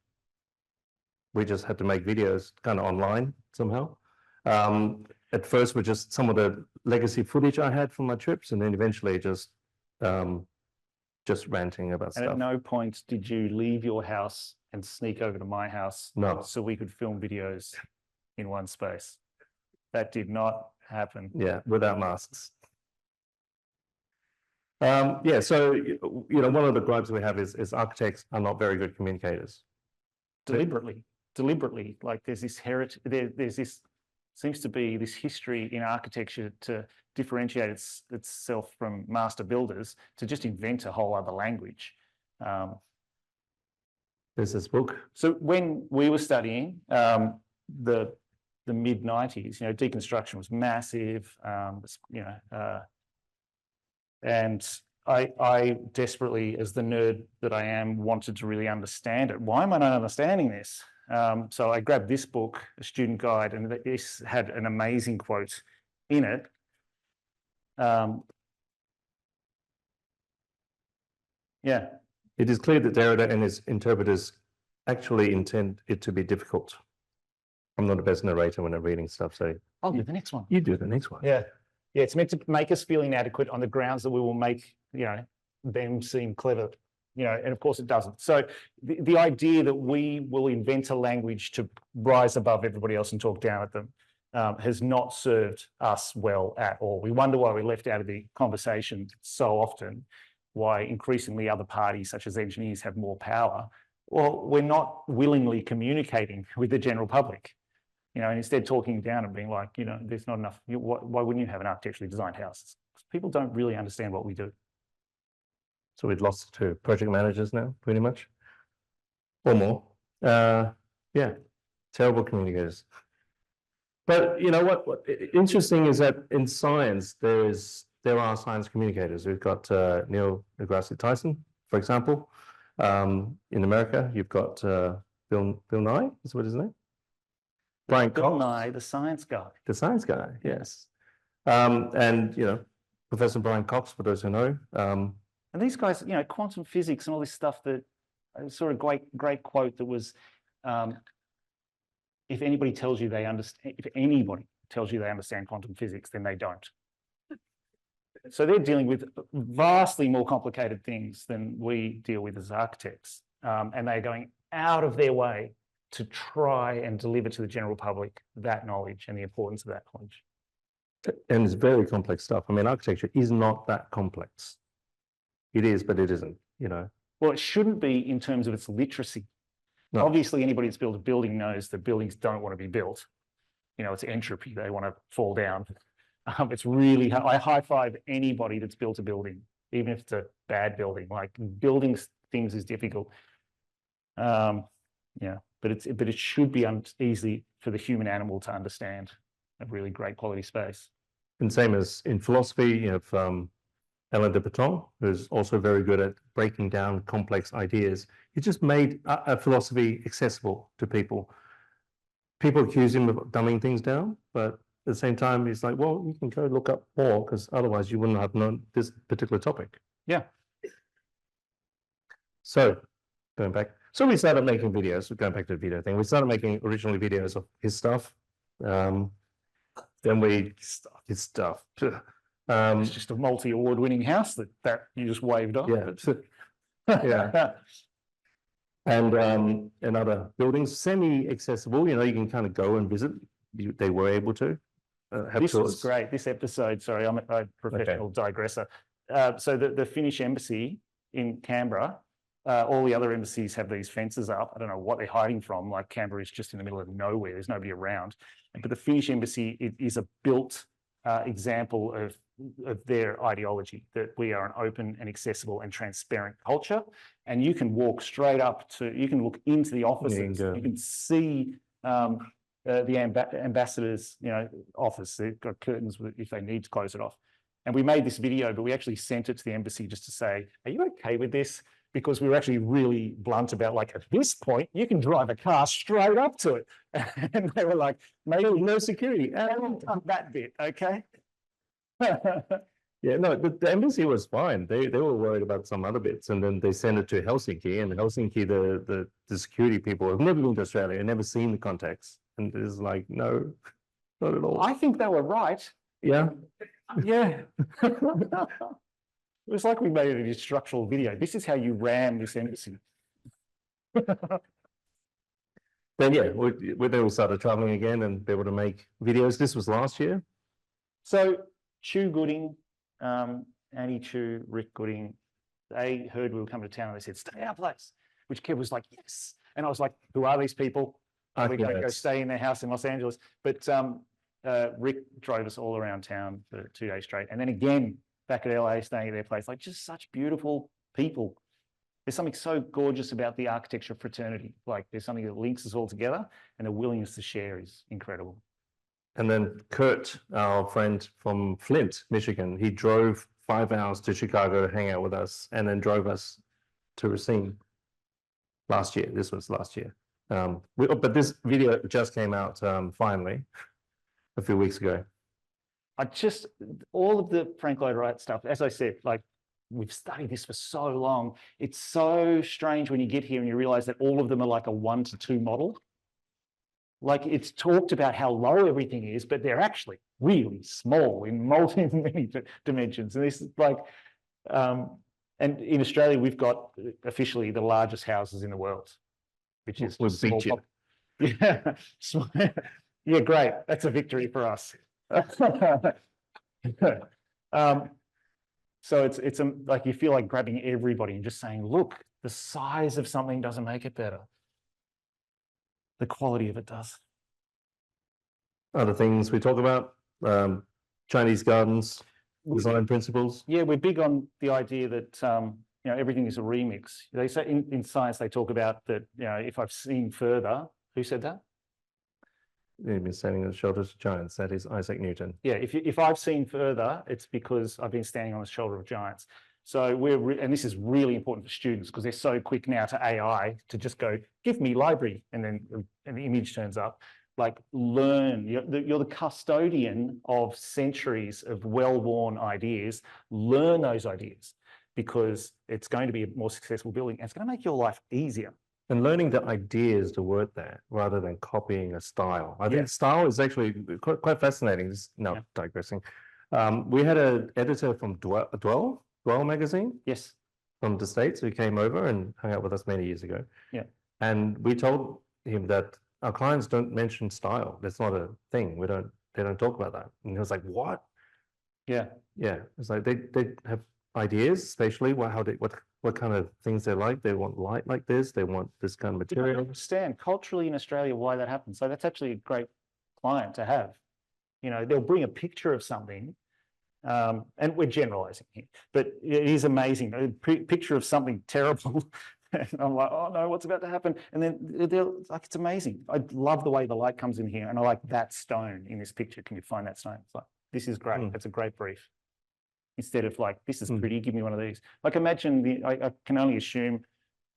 Speaker 2: we just had to make videos kind of online somehow. At first with just some of the legacy footage I had from my trips, and then eventually just ranting about
Speaker 3: And
Speaker 2: stuff.
Speaker 3: at no point did you leave your house and sneak over to my house
Speaker 2: No.
Speaker 3: so we could film videos in one space. That did not happen.
Speaker 2: Yeah, without masks. Yeah, so one of the gripes we have is architects are not very good communicators.
Speaker 3: Deliberately, like there's this heritage, there's this, seems to be this history in architecture to differentiate itself from master builders to just invent a whole other language.
Speaker 2: There's this book.
Speaker 3: So when we were studying, the mid-90s, deconstruction was massive, and I desperately, as the nerd that I am, wanted to really understand it. Why am I not understanding this? So I grabbed this book, a student guide, and this had an amazing quote in it. Yeah.
Speaker 2: It is clear that Derrida and his interpreters actually intend it to be difficult. I'm not the best narrator when I'm reading stuff, so
Speaker 3: I'll do the next one.
Speaker 2: you do the next one.
Speaker 3: Yeah. Yeah, it's meant to make us feel inadequate on the grounds that we will make, them seem clever, and of course it doesn't. So the idea that we will invent a language to rise above everybody else and talk down at them has not served us well at all. We wonder why we're left out of the conversation so often, why increasingly other parties, such as engineers, have more power. Well, we're not willingly communicating with the general public. And instead talking down and being like, there's not enough. Why wouldn't you have an architecturally designed house? People don't really understand what we do.
Speaker 2: So we've lost to project managers now, pretty much, or more. Yeah, terrible communicators. But you know what interesting is that in science, there are science communicators. We've got Neil deGrasse Tyson, for example. In America, you've got Bill Nye, is what his name? Brian
Speaker 3: Bill
Speaker 2: Cox.
Speaker 3: Nye, the science guy.
Speaker 2: The science guy, yes. And Professor Brian Cox, for those who know.
Speaker 3: And these guys, quantum physics and all this stuff that I saw a great quote that was, if anybody tells you they understand quantum physics, then they don't. So they're dealing with vastly more complicated things than we deal with as architects. And they're going out of their way to try and deliver to the general public that knowledge and the importance of that knowledge.
Speaker 2: And it's very complex stuff. I mean, architecture is not that complex. It is, but it isn't,
Speaker 3: Well, it shouldn't be in terms of its literacy.
Speaker 2: No.
Speaker 3: Obviously, anybody that's built a building knows that buildings don't want to be built. It's entropy. They want to fall down. It's really, I high five anybody that's built a building, even if it's a bad building. Like building things is difficult. But it should be easy for the human animal to understand a really great quality space.
Speaker 2: And same as in philosophy, you have Alain de Botton, who's also very good at breaking down complex ideas. He just made a philosophy accessible to people. People accuse him of dumbing things down, but at the same time, he's like, well, you can go look up more because otherwise you wouldn't have known this particular topic.
Speaker 3: Yeah.
Speaker 2: So going back, so we started making videos, going back to the video thing. We started making originally videos of his stuff. Then his stuff.
Speaker 3: It's just a multi-award winning house that you just waved off.
Speaker 2: Yeah. Yeah. And other buildings, semi-accessible, you can kind of go and visit. They were able to have
Speaker 3: This
Speaker 2: tours.
Speaker 3: was great. This episode, sorry, I'm a professional digresser. So the Finnish embassy in Canberra, all the other embassies have these fences up. I don't know what they're hiding from. Like Canberra is just in the middle of nowhere. There's nobody around. But the Finnish embassy is a built example of their ideology, that we are an open and accessible and transparent culture. And you can walk straight up you can look into the offices. You can see the ambassador's office. They've got curtains if they need to close it off. And we made this video, but we actually sent it to the embassy just to say, are you okay with this? Because we were actually really blunt about, like, at this point, you can drive a car straight up to it. And they were like, maybe no security. And that bit, okay?
Speaker 2: Yeah, no, the embassy was fine. They were worried about some other bits, and then they sent it to Helsinki. And Helsinki, the security people have never been to Australia, never seen the context, and it's like, no, not at all.
Speaker 3: I think they were right.
Speaker 2: Yeah.
Speaker 3: Yeah. It was like we made an instructional video. This is how you ram this embassy.
Speaker 2: Then yeah, we started traveling again and be able to make videos. This was last year.
Speaker 3: So Chu Gooding, Annie Chu, Rick Gooding, they heard we were coming to town and they said, stay at our place, which Kev was like, yes. And I was like, who are these people? Are we going to go stay in their house in Los Angeles? But Rick drove us all around town for 2 days straight. And then again, back at LA, staying at their place, like just such beautiful people. There's something so gorgeous about the architecture fraternity. Like there's something that links us all together, and the willingness to share is incredible.
Speaker 2: And then Kurt, our friend from Flint, Michigan, he drove 5 hours to Chicago to hang out with us and then drove us to Racine last year. This was last year. But this video just came out finally a few weeks ago.
Speaker 3: All of the Frank Lloyd Wright stuff, as I said, like we've studied this for so long. It's so strange when you get here and you realize that all of them are like a 1 to 2 model. Like it's talked about how low everything is, but they're actually really small in many dimensions. And this is like, and in Australia, we've got officially the largest houses in the world, which is
Speaker 2: We'll beat you.
Speaker 3: Yeah, yeah, great. That's a victory for us. So it's like you feel like grabbing everybody and just saying, look, the size of something doesn't make it better. The quality of it does.
Speaker 2: Other things we talk about, Chinese gardens, design principles.
Speaker 3: Yeah, we're big on the idea that you know, everything is a remix. They say in science they talk about that, you know, if I've seen further, who said that?
Speaker 2: You've been standing on the shoulders of giants. That is Isaac Newton.
Speaker 3: Yeah, if I've seen further, it's because I've been standing on the shoulder of giants. So and this is really important for students because they're so quick now to AI to just go, give me library, and then an image turns up. Like learn, you're the custodian of centuries of well-worn ideas. Learn those ideas because it's going to be a more successful building and it's going to make your life easier.
Speaker 2: And learning the ideas to work there rather than copying a style. I think style is actually quite fascinating. Digressing. We had an editor from Dwell magazine.
Speaker 3: Yes.
Speaker 2: From the States who came over and hung out with us many years ago.
Speaker 3: Yeah.
Speaker 2: And we told him that our clients don't mention style. That's not a thing. They don't talk about that. And he was like, what?
Speaker 3: Yeah.
Speaker 2: Yeah. It's like they have ideas, spatially, what kind of things they like. They want light like this. They want this kind of
Speaker 3: I
Speaker 2: material.
Speaker 3: understand culturally in Australia why that happens. So that's actually a great client to have. You know, they'll bring a picture of something, and we're generalizing here, but it is amazing. A picture of something terrible. And I'm like, oh no, what's about to happen? And then they're like, it's amazing. I love the way the light comes in here, and I like that stone in this picture. Can you find that stone? It's like, this is great. That's a great brief. Instead of like, this is pretty, give me one of these. Like imagine I can only assume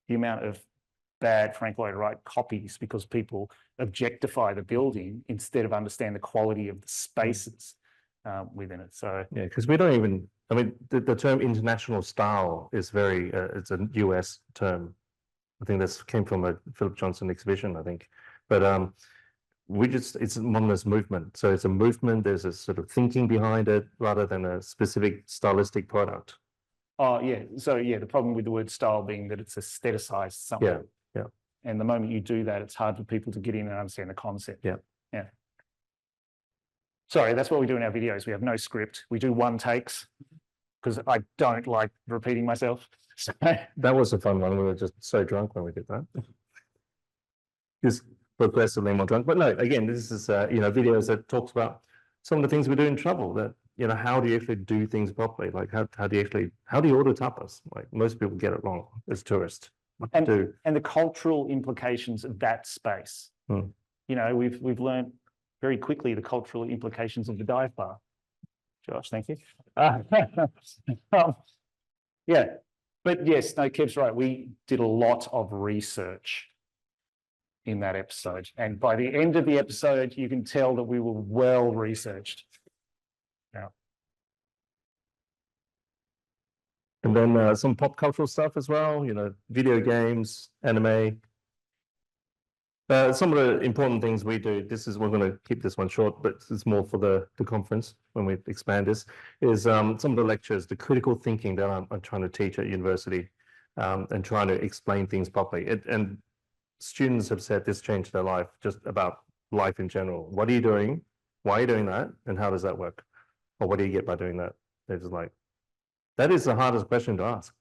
Speaker 3: the amount of bad Frank Lloyd Wright copies because people objectify the building instead of understand the quality of the spaces within it. So
Speaker 2: yeah, because we don't even, I mean, the term international style is very, it's a US term. I think this came from a Philip Johnson exhibition, I think. But it's a modernist movement. So it's a movement, there's a sort of thinking behind it rather than a specific stylistic product.
Speaker 3: Oh yeah, so yeah, the problem with the word style being that it's aestheticized something.
Speaker 2: Yeah, yeah.
Speaker 3: And the moment you do that, it's hard for people to get in and understand the concept.
Speaker 2: Yeah.
Speaker 3: Yeah. Sorry, that's what we do in our videos. We have no script. We do one takes because I don't like repeating myself. So,
Speaker 2: that was a fun one. We were just so drunk when we did that. Just progressively more drunk. But no, again, this is, videos that talks about some of the things we do in travel that, how do you actually do things properly? Like how do you order tapas? Like most people get it wrong as tourists.
Speaker 3: and the cultural implications of that space. We've learned very quickly the cultural implications of the dive bar. Josh, thank you. Yeah, but yes, no, Kev's right. We did a lot of research in that episode. And by the end of the episode, you can tell that we were well researched. Yeah.
Speaker 2: And then some pop cultural stuff as well, video games, anime. Some of the important things we do, we're going to keep this one short, but it's more for the conference when we expand this, is some of the lectures, the critical thinking that I'm trying to teach at university and trying to explain things properly. And students have said this changed their life, just about life in general. What are you doing? Why are you doing that? And how does that work? Or what do you get by doing that? They're just like, that is the hardest question to ask.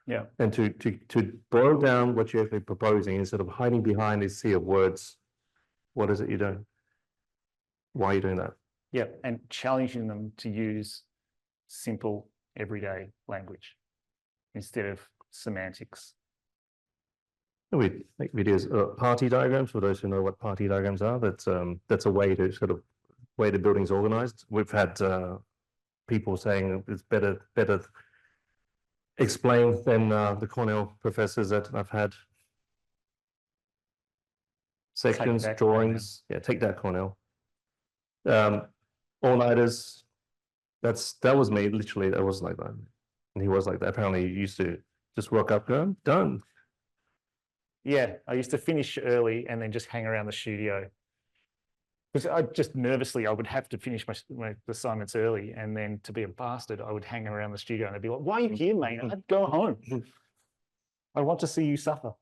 Speaker 3: Yeah.
Speaker 2: And to boil down what you're actually proposing instead of hiding behind this sea of words. What is it you're doing? Why are you doing that?
Speaker 3: Yeah, and challenging them to use simple, everyday language instead of semantics
Speaker 2: We make videos, party diagrams, for those who know what party diagrams are. That's a way to sort of way the building's organized. We've had people saying it's better explained than the Cornell professors that I've had. Sections,
Speaker 3: that,
Speaker 2: drawings, yeah, take that, Cornell. All-nighters, that was me, literally, that was like that. And he was like that. Apparently he used to just rock up, go, done.
Speaker 3: Yeah, I used to finish early and then just hang around the studio. Because I just nervously, I would have to finish my assignments early, and then to be a bastard, I would hang around the studio and I'd be like, why are you here, mate? I'd go home. I want to see you suffer.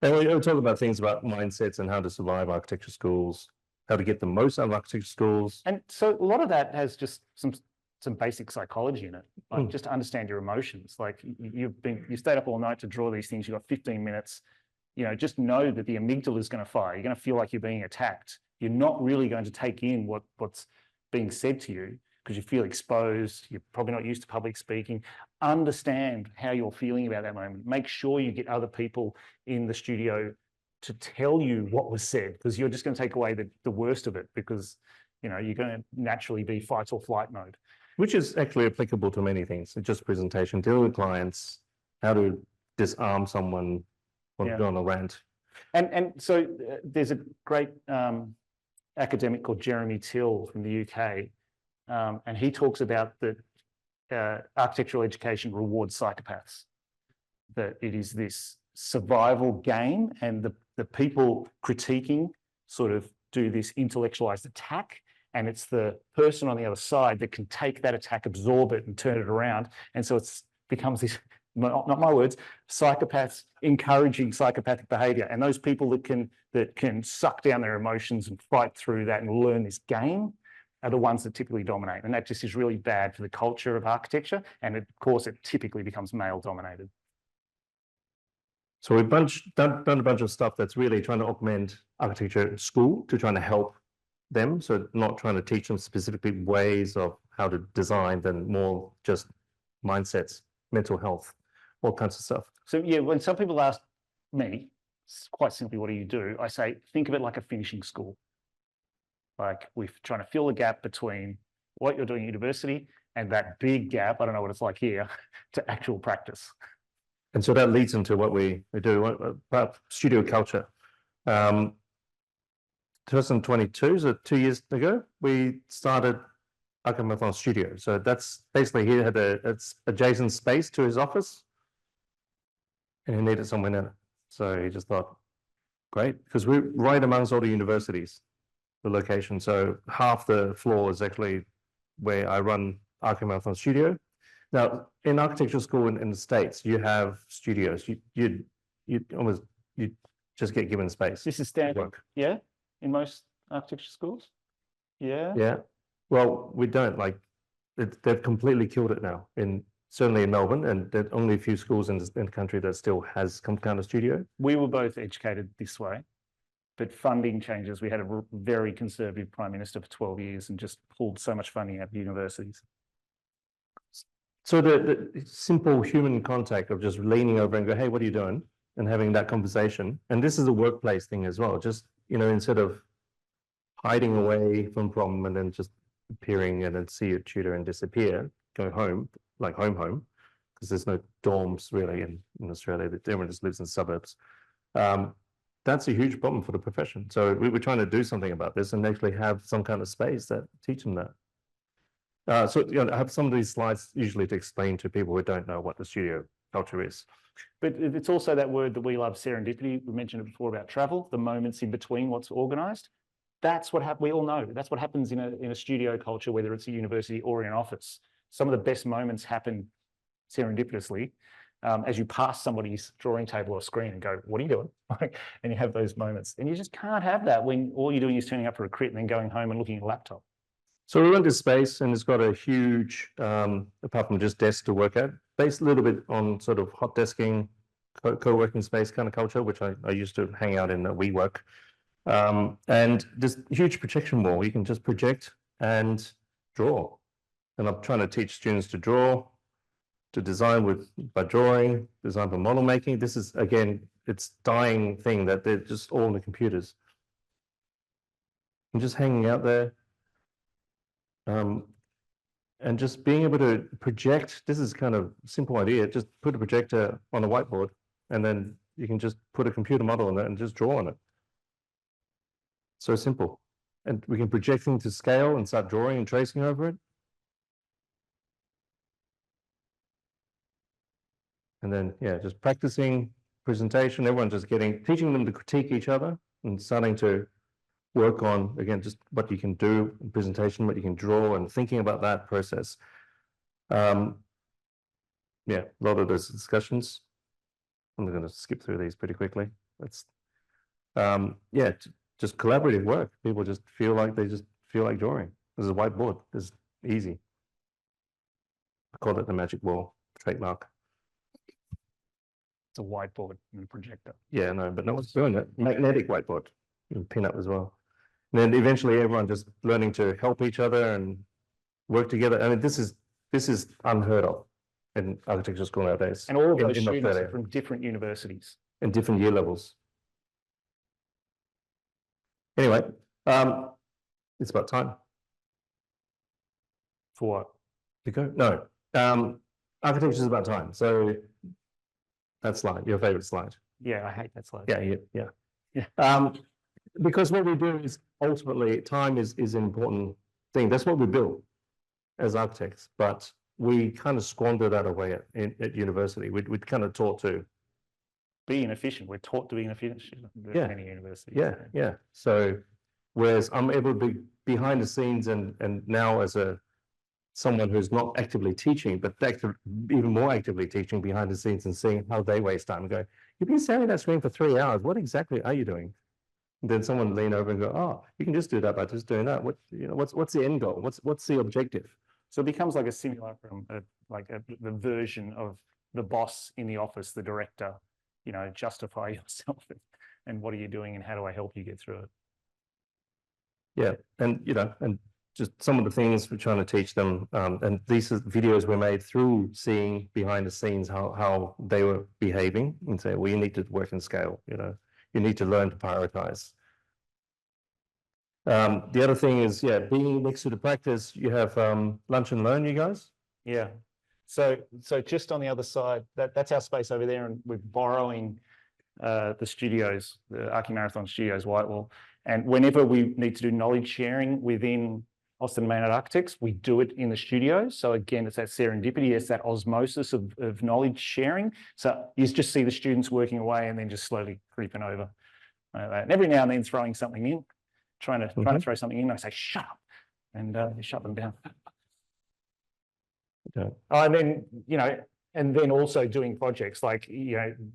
Speaker 2: And we talk about things about mindsets and how to survive architecture schools, how to get the most out of architecture schools.
Speaker 3: And so a lot of that has just some basic psychology in it, like just to understand your emotions. Like you stayed up all night to draw these things, you've got 15 minutes, you know, just know that the amygdala is going to fire. You're going to feel like you're being attacked. You're not really going to take in what's being said to you because you feel exposed. You're probably not used to public speaking. Understand how you're feeling about that moment. Make sure you get other people in the studio to tell you what was said, because you're just going to take away the worst of it, because, you know, you're going to naturally be fight or flight mode.
Speaker 2: Which is actually applicable to many things. It's just presentation, dealing with clients, how to disarm someone on a rant.
Speaker 3: And so there's a great academic called Jeremy Till from the UK, and he talks about that architectural education rewards psychopaths, that it is this survival game, and the people critiquing sort of do this intellectualized attack, and it's the person on the other side that can take that attack, absorb it and turn it around. And so it's becomes this, not my words, psychopaths encouraging psychopathic behavior. And those people that can suck down their emotions and fight through that and learn this game are the ones that typically dominate. And that just is really bad for the culture of architecture. And of course, it typically becomes male dominated.
Speaker 2: So we've done a bunch of stuff that's really trying to augment architecture at school to trying to help them. So not trying to teach them specifically ways of how to design, then more just mindsets, mental health, all kinds of stuff.
Speaker 3: So yeah, when some people ask me, quite simply, what do you do? I say, think of it like a finishing school. Like we're trying to fill the gap between what you're doing at university and that big gap, I don't know what it's like here, to actual practice.
Speaker 2: And so that leads into what we do about studio culture. 2022, so 2 years ago, we started Archimarathon Studio. So that's basically, he had it's adjacent space to his office, and he needed someone in it. So he just thought, great, because we're right amongst all the universities, the location. So half the floor is actually where I run Archimarathon Studio. Now, in architecture school in the States, you have studios. You just get given space.
Speaker 3: This is standard,
Speaker 2: work.
Speaker 3: yeah, in most architecture schools. Yeah.
Speaker 2: Yeah. Well, we don't like they've completely killed it now. Certainly in Melbourne, and there's only a few schools in the country that still has some kind of studio.
Speaker 3: We were both educated this way, but funding changes. We had a very conservative prime minister for 12 years and just pulled so much funding out of universities.
Speaker 2: So the simple human contact of just leaning over and go, hey, what are you doing? And having that conversation. And this is a workplace thing as well. Just, you know, instead of hiding away from problem and then just appearing and then see your tutor and disappear, go home, like home, because there's no dorms really in Australia. Everyone just lives in suburbs. That's a huge problem for the profession. So we were trying to do something about this and actually have some kind of space that teach them that. So you know, I have some of these slides usually to explain to people who don't know what the studio culture is.
Speaker 3: But it's also that word that we love, serendipity. We mentioned it before about travel, the moments in between what's organised. That's what we all know. That's what happens in a studio culture, whether it's a university or in an office. Some of the best moments happen serendipitously as you pass somebody's drawing table or screen and go, what are you doing? And you have those moments. And you just can't have that when all you're doing is turning up for a crit and then going home and looking at a laptop.
Speaker 2: So we went to space, and it's got a huge, apart from just desks to work at, based a little bit on sort of hot desking, co-working space kind of culture, which I used to hang out in WeWork. And this huge projection wall, you can just project and draw. And I'm trying to teach students to draw, to design by drawing, design by model making. This is, again, it's dying thing that they're just all in the computers. And just hanging out there. And just being able to project, this is kind of simple idea, just put a projector on a whiteboard and then you can just put a computer model on it and just draw on it. So simple. And we can project things to scale and start drawing and tracing over it. And then, yeah, just practicing presentation, everyone just teaching them to critique each other and starting to work on, again, just what you can do in presentation, what you can draw, and thinking about that process. Yeah, a lot of those discussions. I'm going to skip through these pretty quickly. That's, yeah, just collaborative work. People just feel like drawing. There's a whiteboard. It's easy. I call it the magic wall trademark.
Speaker 3: It's a whiteboard and a projector.
Speaker 2: Yeah, no, but no one's doing it. Magnetic whiteboard. You can pin up as well. And then eventually everyone just learning to help each other and work together. I mean, this is unheard of in architecture school nowadays.
Speaker 3: And all of those
Speaker 2: in
Speaker 3: students
Speaker 2: Australia.
Speaker 3: are from different universities.
Speaker 2: And different year levels. Anyway, it's about time
Speaker 3: For what?
Speaker 2: to go. No, architecture is about time. So that slide, your favorite slide.
Speaker 3: Yeah, I hate that slide.
Speaker 2: Yeah. Because what we do is ultimately time is an important thing. That's what we build as architects, but we kind of squander that away at university. We're kind of taught to
Speaker 3: Be inefficient. We're taught to be inefficient at
Speaker 2: Yeah.
Speaker 3: many universities.
Speaker 2: Yeah. So whereas I'm able to be behind the scenes and now as someone who's not actively teaching, but even more actively teaching behind the scenes and seeing how they waste time and go, you've been staring at that screen for 3 hours. What exactly are you doing? And then someone lean over and go, oh, you can just do that by just doing that. What's the end goal? What's the objective?
Speaker 3: So it becomes like a simulacrum, the version of the boss in the office, the director, justify yourself and what are you doing and how do I help you get through it?
Speaker 2: Yeah, and just some of the things we're trying to teach them, and these videos were made through seeing behind the scenes how they were behaving and say, well, you need to work in scale, you need to learn to prioritize. The other thing is, yeah, being next to the practice, you have lunch and learn, you guys.
Speaker 3: Yeah. So just on the other side, that's our space over there, and we're borrowing the studios, the Archimarathon Studios, Whitewall. And whenever we need to do knowledge sharing within Austin Maynard Architects, we do it in the studios. So again, it's that serendipity, it's that osmosis of knowledge sharing. So you just see the students working away and then just slowly creeping over. And every now and then throwing something in, trying to throw something in, I say, shut up, and you shut them down.
Speaker 2: Yeah.
Speaker 3: And then, and then also doing projects like,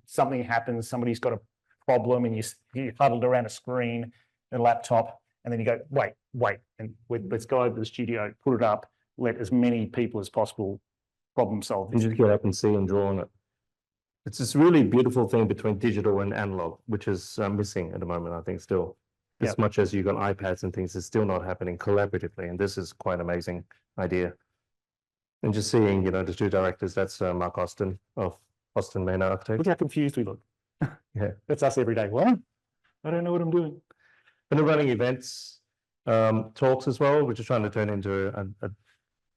Speaker 3: something happens, somebody's got a problem and you're huddled around a screen, a laptop, and then you go, wait, and let's go over to the studio, put it up, let as many people as possible problem solve
Speaker 2: You
Speaker 3: this.
Speaker 2: just get up and see and draw on it. It's this really beautiful thing between digital and analog, which is missing at the moment, I think, still. As
Speaker 3: Yep.
Speaker 2: much as you've got iPads and things, it's still not happening collaboratively, and this is quite an amazing idea. And just seeing, the two directors, that's Mark Austin of Austin Maynard Architects.
Speaker 3: Look how confused we look.
Speaker 2: Yeah.
Speaker 3: That's us every day. What? I don't know what I'm doing.
Speaker 2: And they're running events, talks as well, which is trying to turn into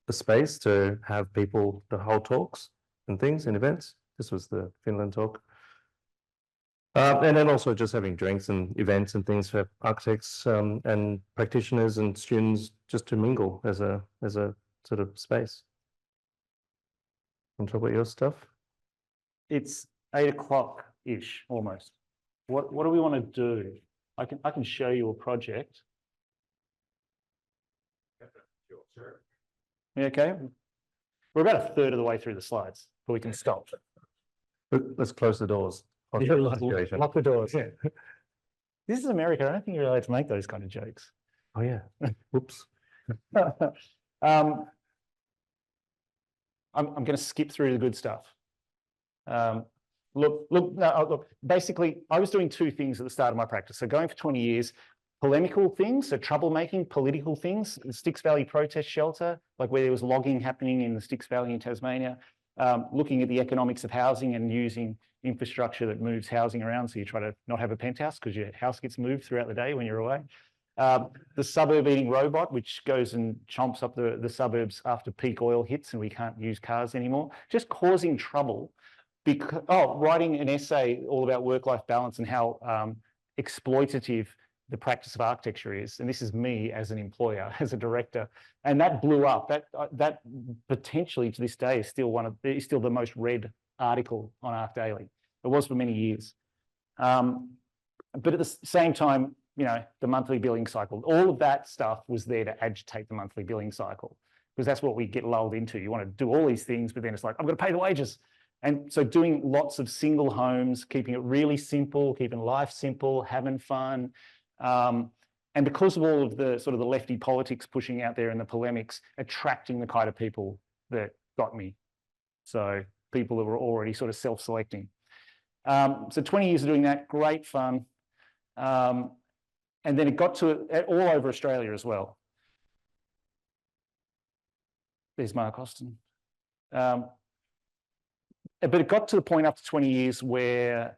Speaker 2: a space to have people to hold talks and things in events. This was the Finland talk. And then also just having drinks and events and things for architects and practitioners and students just to mingle as a sort of space. Want to talk about your stuff?
Speaker 3: It's 8 o'clock-ish almost. What do we want to do? I can show you a project. Yeah, okay. We're about a third of the way through the slides, but we can stop.
Speaker 2: Let's close the doors.
Speaker 3: Yeah, lock the doors. Yeah. This is America. I don't think you're allowed to make those kind of jokes.
Speaker 2: Oh yeah. Oops.
Speaker 3: I'm going to skip through the good stuff. Look. Basically, I was doing two things at the start of my practice. So going for 20 years, polemical things, so troublemaking, political things, the Styx Valley protest shelter, like where there was logging happening in the Styx Valley in Tasmania, looking at the economics of housing and using infrastructure that moves housing around. So you try to not have a penthouse because your house gets moved throughout the day when you're away. The suburb eating robot, which goes and chomps up the suburbs after peak oil hits and we can't use cars anymore, just causing trouble. Because, writing an essay all about work-life balance and how exploitative the practice of architecture is. And this is me as an employer, as a director. And that blew up. That potentially to this day is still the most read article on Arc Daily. It was for many years. But at the same time, you know, the monthly billing cycle, all of that stuff was there to agitate the monthly billing cycle, because that's what we get lulled into. You want to do all these things, but then it's like, I'm going to pay the wages. And so doing lots of single homes, keeping it really simple, keeping life simple, having fun. And because of all of the sort of the lefty politics pushing out there and the polemics, attracting the kind of people that got me. So people that were already sort of self-selecting. So 20 years of doing that, great fun. And then it got to all over Australia as well. There's Mark Austin. But it got to the point after 20 years where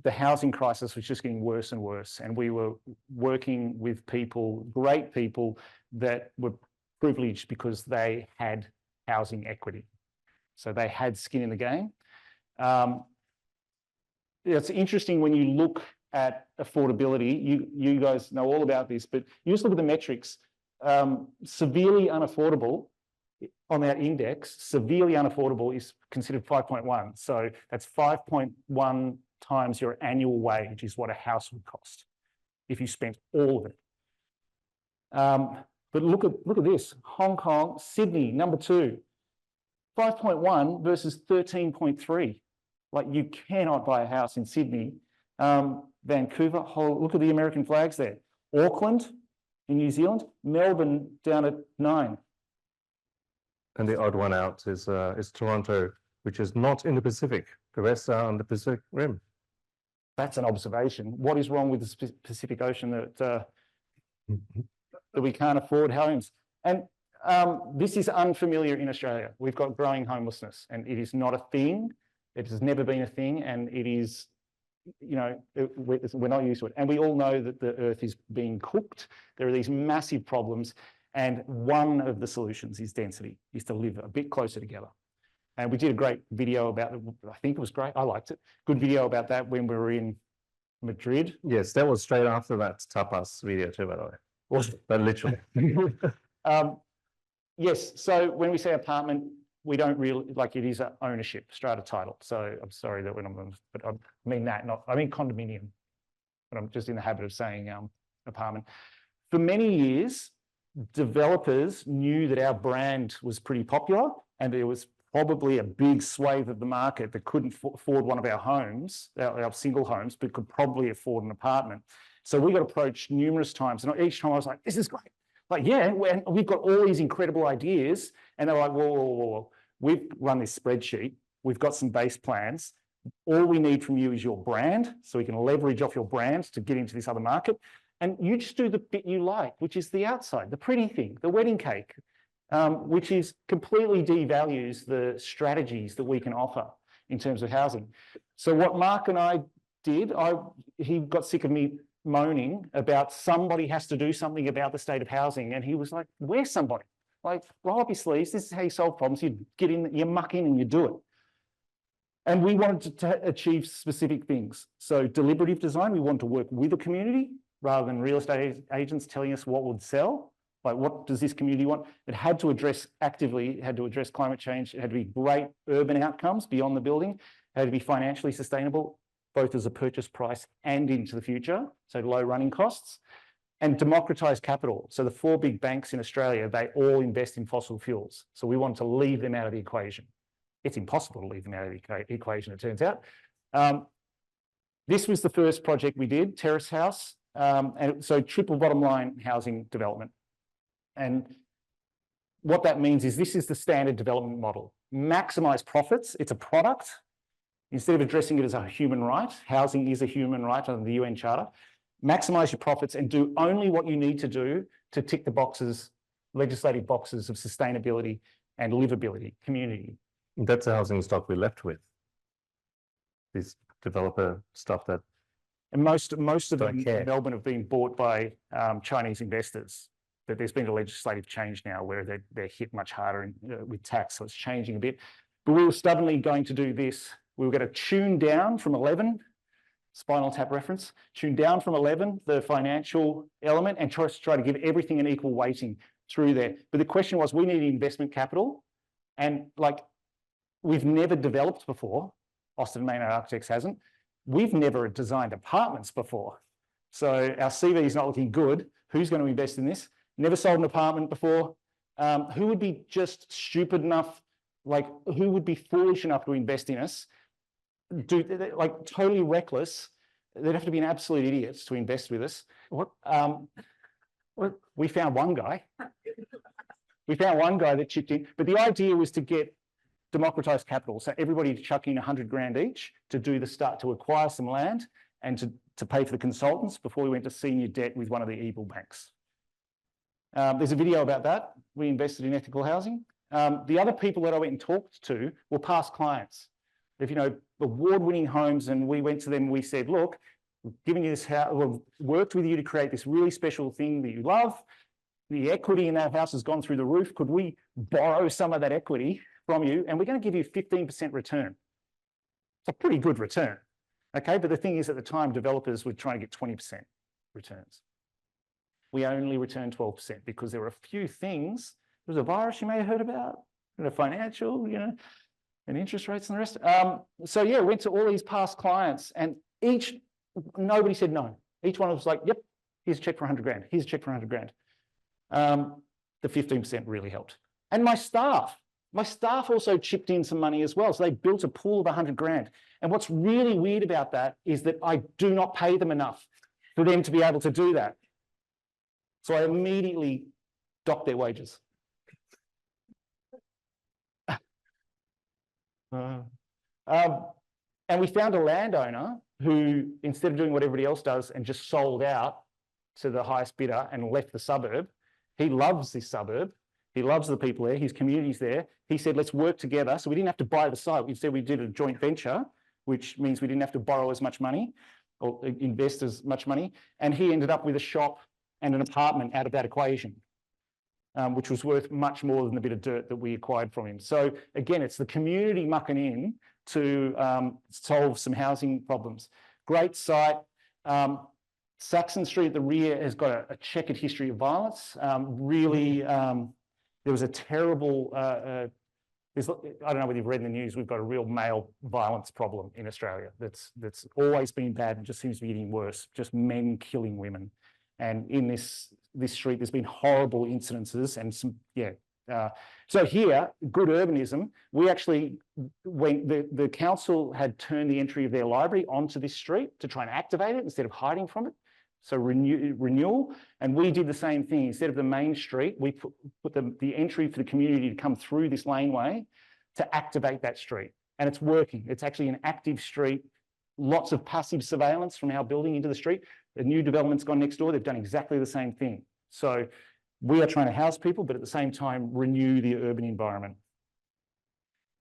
Speaker 3: the housing crisis was just getting worse and worse. And we were working with people, great people, that were privileged because they had housing equity. So they had skin in the game. It's interesting when you look at affordability, you guys know all about this, but you just look at the metrics. Severely unaffordable on that index, severely unaffordable is considered 5.1. So that's 5.1 times your annual wage is what a house would cost if you spent all of it. But look at this, Hong Kong, Sydney, number 2, 5.1 versus 13.3. Like, you cannot buy a house in Sydney. Vancouver, look at the American flags there. Auckland in New Zealand, Melbourne down at 9.
Speaker 2: And the odd one out is Toronto, which is not in the Pacific. The rest are on the Pacific Rim.
Speaker 3: That's an observation. What is wrong with the Pacific Ocean that we can't afford homes? And this is unfamiliar in Australia. We've got growing homelessness, and it is not a thing. It has never been a thing, and it is, you know, we're not used to it. And we all know that the earth is being cooked. There are these massive problems, and one of the solutions is density, is to live a bit closer together. And we did a great video about it. I think it was great. I liked it. Good video about that when we were in Madrid.
Speaker 2: Yes, that was straight after that tapas video too, by the way.
Speaker 3: Was it?
Speaker 2: But literally.
Speaker 3: Yes, so when we say apartment, we don't really, like, it is an ownership strata title. So I'm sorry that when but I mean that, I mean condominium, but I'm just in the habit of saying apartment. For many years, developers knew that our brand was pretty popular, and there was probably a big swathe of the market that couldn't afford one of our homes, our single homes, but could probably afford an apartment. So we got approached numerous times, and each time I was like, this is great. Like, yeah, we've got all these incredible ideas. And they're like, whoa. We've run this spreadsheet. We've got some base plans. All we need from you is your brand, so we can leverage off your brand to get into this other market. And you just do the bit you like, which is the outside, the pretty thing, the wedding cake, which is completely devalues the strategies that we can offer in terms of housing. So what Mark and I did, he got sick of me moaning about somebody has to do something about the state of housing. And he was like, we're somebody. Like, roll up your sleeves. This is how you solve problems. You get in, you muck in and you do it. And we wanted to achieve specific things. So deliberative design, we wanted to work with the community rather than real estate agents telling us what would sell. Like, what does this community want? It had to address actively, it had to address climate change. It had to be great urban outcomes beyond the building. It had to be financially sustainable, both as a purchase price and into the future. So low running costs. And democratise capital. So the 4 big banks in Australia, they all invest in fossil fuels. So we want to leave them out of the equation. It's impossible to leave them out of the equation, it turns out. This was the first project we did, Terrace House. And so triple bottom line housing development. And what that means is this is the standard development model. Maximise profits, it's a product. Instead of addressing it as a human right, housing is a human right under the UN Charter. Maximise your profits and do only what you need to do to tick the boxes, legislative boxes of sustainability and livability, community.
Speaker 2: That's the housing stock we're left with. This developer stuff that,
Speaker 3: And most of
Speaker 2: Don't
Speaker 3: them
Speaker 2: care.
Speaker 3: in Melbourne have been bought by Chinese investors. But there's been a legislative change now where they're hit much harder with tax, so it's changing a bit. But we were stubbornly going to do this. We were going to tune down from 11, Spinal Tap reference, tune down from 11, the financial element, and try to give everything an equal weighting through there. But the question was, we need investment capital, and like we've never developed before. Austin Maynard Architects hasn't. We've never designed apartments before. So our CV is not looking good. Who's going to invest in this? Never sold an apartment before. Who would be just stupid enough, like who would be foolish enough to invest in us? Like totally reckless. They'd have to be an absolute idiots to invest with us. We found one guy. We found one guy that chipped in, but the idea was to get democratized capital. So everybody chuck in 100 grand each to do the start, to acquire some land and to pay for the consultants before we went to senior debt with one of the evil banks. There's a video about that. We invested in ethical housing. The other people that I went and talked to were past clients. If you know, award-winning homes, and we went to them, we said, look, we've given you this house, we've worked with you to create this really special thing that you love. The equity in that house has gone through the roof. Could we borrow some of that equity from you? And we're going to give you 15% return. It's a pretty good return. Okay, but the thing is, at the time, developers were trying to get 20% returns. We only returned 12% because there were a few things. There was a virus you may have heard about, financial, and interest rates and the rest. So yeah, went to all these past clients, and nobody said no. Each one was like, yep, here's a check for 100 grand. Here's a check for 100 grand. The 15% really helped. And my staff also chipped in some money as well. So they built a pool of 100 grand. And what's really weird about that is that I do not pay them enough for them to be able to do that. So I immediately docked their wages. And we found a landowner who, instead of doing what everybody else does and just sold out to the highest bidder and left the suburb, he loves this suburb. He loves the people there. His community's there. He said, let's work together. So we didn't have to buy the site. Instead, we did a joint venture, which means we didn't have to borrow as much money or invest as much money. And he ended up with a shop and an apartment out of that equation, which was worth much more than the bit of dirt that we acquired from him. So again, it's the community mucking in to solve some housing problems. Great site. Saxon Street at the rear has got a checkered history of violence. There was a terrible, I don't know whether you've read in the news, we've got a real male violence problem in Australia that's always been bad and just seems to be getting worse, just men killing women. And in this street, there's been horrible incidences and some, so here, good urbanism, we actually, the council had turned the entry of their library onto this street to try and activate it instead of hiding from it. So renewal, and we did the same thing. Instead of the main street, we put the entry for the community to come through this laneway to activate that street. And it's working. It's actually an active street. Lots of passive surveillance from our building into the street. The new development's gone next door. They've done exactly the same thing. So we are trying to house people, but at the same time, renew the urban environment.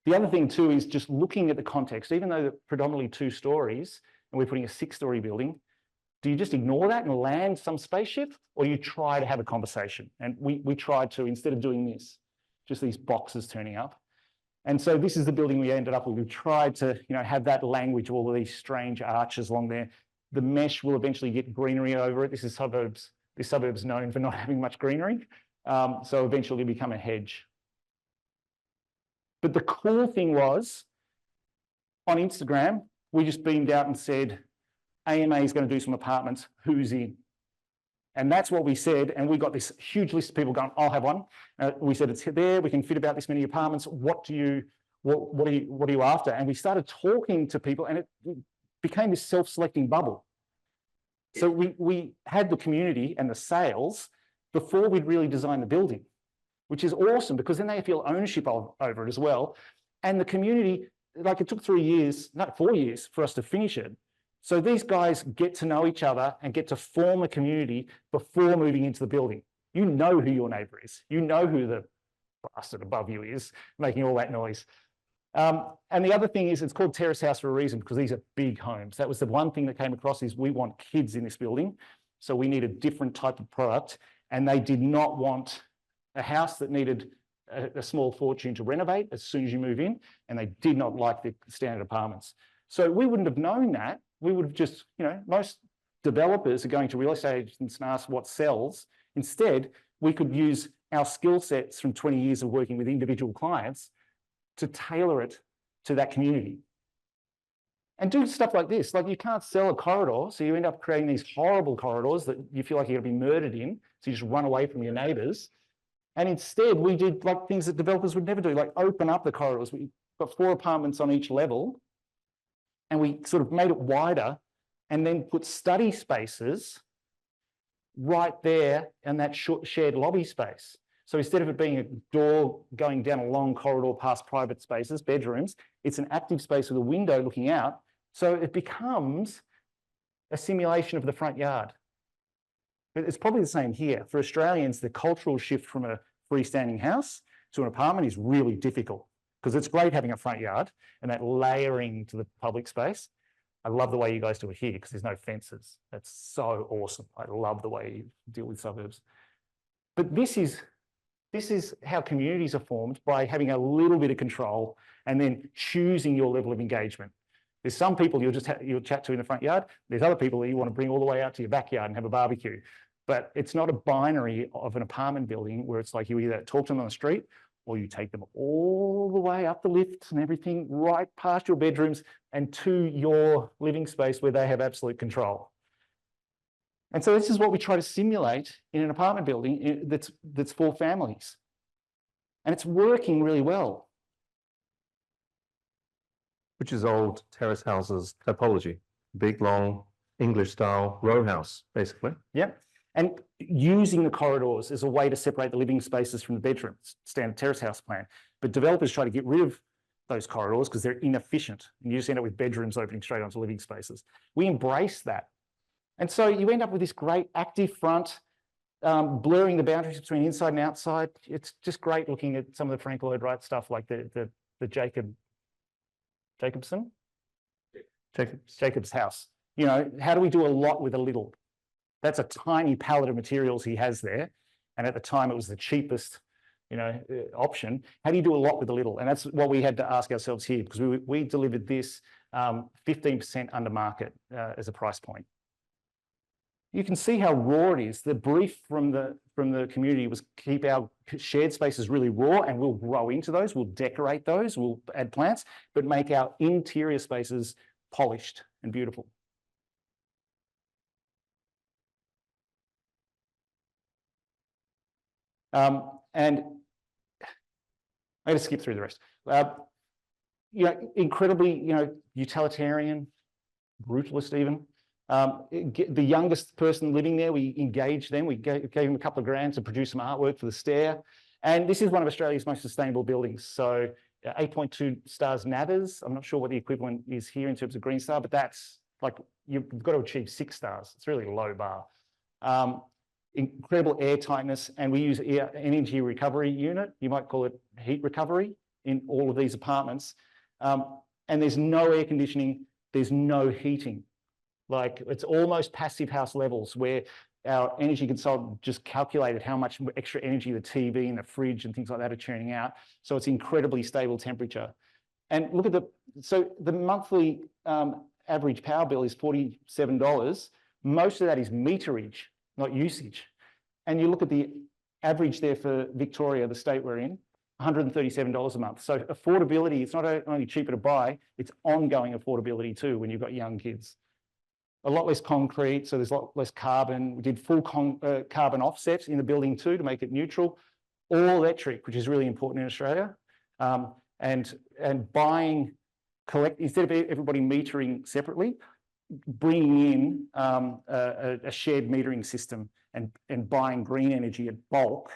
Speaker 3: The other thing too is just looking at the context. Even though they're predominantly 2 stories and we're putting a 6-story building, do you just ignore that and land some spaceship, or you try to have a conversation? And we tried to, instead of doing this, just these boxes turning up. And so this is the building we ended up with. We tried to, have that language of all of these strange arches along there. The mesh will eventually get greenery over it. This suburb's known for not having much greenery. So eventually it'll become a hedge. But the cool thing was, on Instagram, we just beamed out and said, AMA is going to do some apartments, who's in? And that's what we said. And we got this huge list of people going, I'll have one. We said, it's there, we can fit about this many apartments. What are you after? And we started talking to people, and it became this self-selecting bubble. So we had the community and the sales before we'd really designed the building, which is awesome because then they feel ownership over it as well. And the community, like it took 4 years for us to finish it. So these guys get to know each other and get to form a community before moving into the building. You know who your neighbour is. You know who the bastard above you is making all that noise. And the other thing is it's called terrace house for a reason, because these are big homes. That was the one thing that came across is we want kids in this building. So we need a different type of product, and they did not want a house that needed a small fortune to renovate as soon as you move in, and they did not like the standard apartments. So we wouldn't have known that. We would have just, most developers are going to real estate agents and ask what sells. Instead, we could use our skill sets from 20 years of working with individual clients to tailor it to that community. And do stuff like this, like you can't sell a corridor, so you end up creating these horrible corridors that you feel like you're going to be murdered in, so you just run away from your neighbours. And instead, we did like things that developers would never do, like open up the corridors. We got 4 apartments on each level, and we sort of made it wider, and then put study spaces right there in that shared lobby space. So instead of it being a door going down a long corridor past private spaces, bedrooms, it's an active space with a window looking out. So it becomes a simulation of the front yard. But it's probably the same here. For Australians, the cultural shift from a freestanding house to an apartment is really difficult, because it's great having a front yard and that layering to the public space. I love the way you guys do it here because there's no fences. That's so awesome. I love the way you deal with suburbs. But this is how communities are formed, by having a little bit of control and then choosing your level of engagement. There's some people you'll chat to in the front yard. There's other people that you want to bring all the way out to your backyard and have a barbecue. But it's not a binary of an apartment building where it's like you either talk to them on the street or you take them all the way up the lifts and everything right past your bedrooms and to your living space where they have absolute control. And so this is what we try to simulate in an apartment building that's for families. And it's working really well.
Speaker 2: Which is old terrace houses typology, big, long, English style row house, basically.
Speaker 3: Yep. And using the corridors as a way to separate the living spaces from the bedrooms, standard terrace house plan. But developers try to get rid of those corridors because they're inefficient, and you just end up with bedrooms opening straight onto living spaces. We embrace that. And so you end up with this great active front, blurring the boundaries between inside and outside. It's just great looking at some of the Frank Lloyd Wright stuff, like the Jacob's house. How do we do a lot with a little? That's a tiny palette of materials he has there. And at the time, it was the cheapest, option. How do you do a lot with a little? And that's what we had to ask ourselves here, because we delivered this 15% under market as a price point. You can see how raw it is. The brief from the community was keep our shared spaces really raw, and we'll grow into those. We'll decorate those. We'll add plants, but make our interior spaces polished and beautiful. And I'm going to skip through the rest. Incredibly, utilitarian, brutalist even. The youngest person living there, we engaged them. We gave them a couple of grand to produce some artwork for the stair. And this is one of Australia's most sustainable buildings. So 8.2 stars NABERS. I'm not sure what the equivalent is here in terms of Green Star, but that's like, you've got to achieve 6 stars. It's really a low bar. Incredible air tightness, and we use energy recovery unit. You might call it heat recovery in all of these apartments. And there's no air conditioning. There's no heating. Like, it's almost passive house levels, where our energy consultant just calculated how much extra energy the TV and the fridge and things like that are churning out. So it's incredibly stable temperature. And look at the monthly average power bill is $47. Most of that is meterage, not usage. And you look at the average there for Victoria, the state we're in, $137 a month. So affordability, it's not only cheaper to buy, it's ongoing affordability too when you've got young kids. A lot less concrete, so there's a lot less carbon. We did full carbon offset in the building too to make it neutral. All electric, which is really important in Australia. And buying, instead of everybody metering separately, bringing in a shared metering system and buying green energy at bulk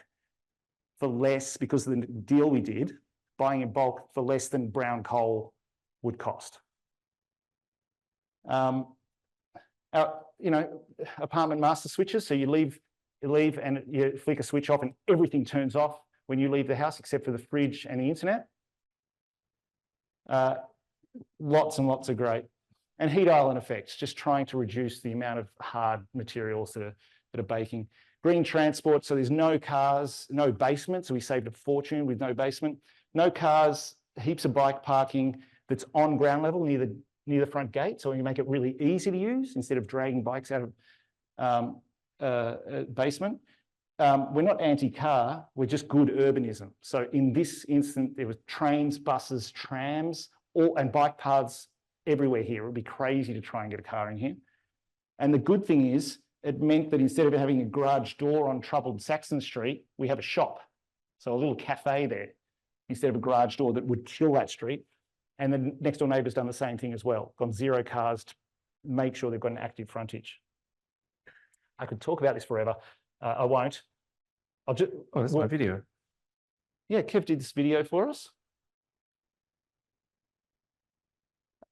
Speaker 3: for less, because of the deal we did, buying in bulk for less than brown coal would cost. Apartment master switches. So you leave and you flick a switch off and everything turns off when you leave the house except for the fridge and the internet. Lots and lots of great. And heat island effects, just trying to reduce the amount of hard materials that are baking. Green transport, so there's no cars, no basement, so we saved a fortune with no basement. No cars, heaps of bike parking that's on ground level near the front gate, so you make it really easy to use instead of dragging bikes out of basement. We're not anti-car, we're just good urbanism. So in this instance, there were trains, buses, trams, and bike paths everywhere here. It would be crazy to try and get a car in here. And the good thing is, it meant that instead of having a garage door on troubled Saxon Street, we have a shop. So a little cafe there, instead of a garage door that would kill that street. And the next door neighbour's done the same thing as well, gone 0 cars to make sure they've got an active frontage. I could talk about this forever. I won't. I'll just.
Speaker 2: Oh, that's my video.
Speaker 3: Yeah, Kev did this video for us.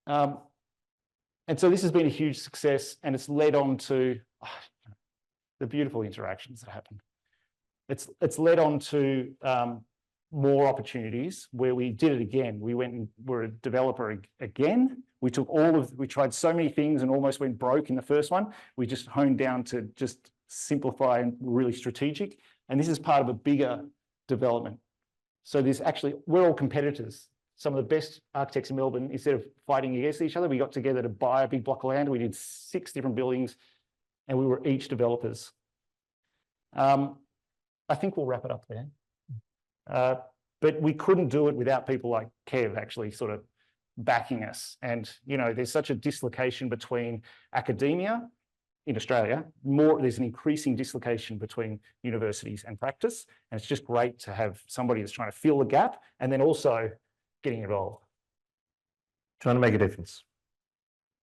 Speaker 3: And so this has been a huge success, and it's led on to the beautiful interactions that happen. It's led on to more opportunities where we did it again. We went and were a developer again. We tried so many things and almost went broke in the first one. We just honed down to just simplify and really strategic. And this is part of a bigger development. So we're all competitors. Some of the best architects in Melbourne, instead of fighting against each other, we got together to buy a big block of land. We did 6 different buildings and we were each developers. I think we'll wrap it up there. But we couldn't do it without people like Kev actually sort of backing us. And, you know, there's such a dislocation between academia in Australia. There's an increasing dislocation between universities and practice. And it's just great to have somebody that's trying to fill the gap and then also getting involved.
Speaker 2: Trying to make a difference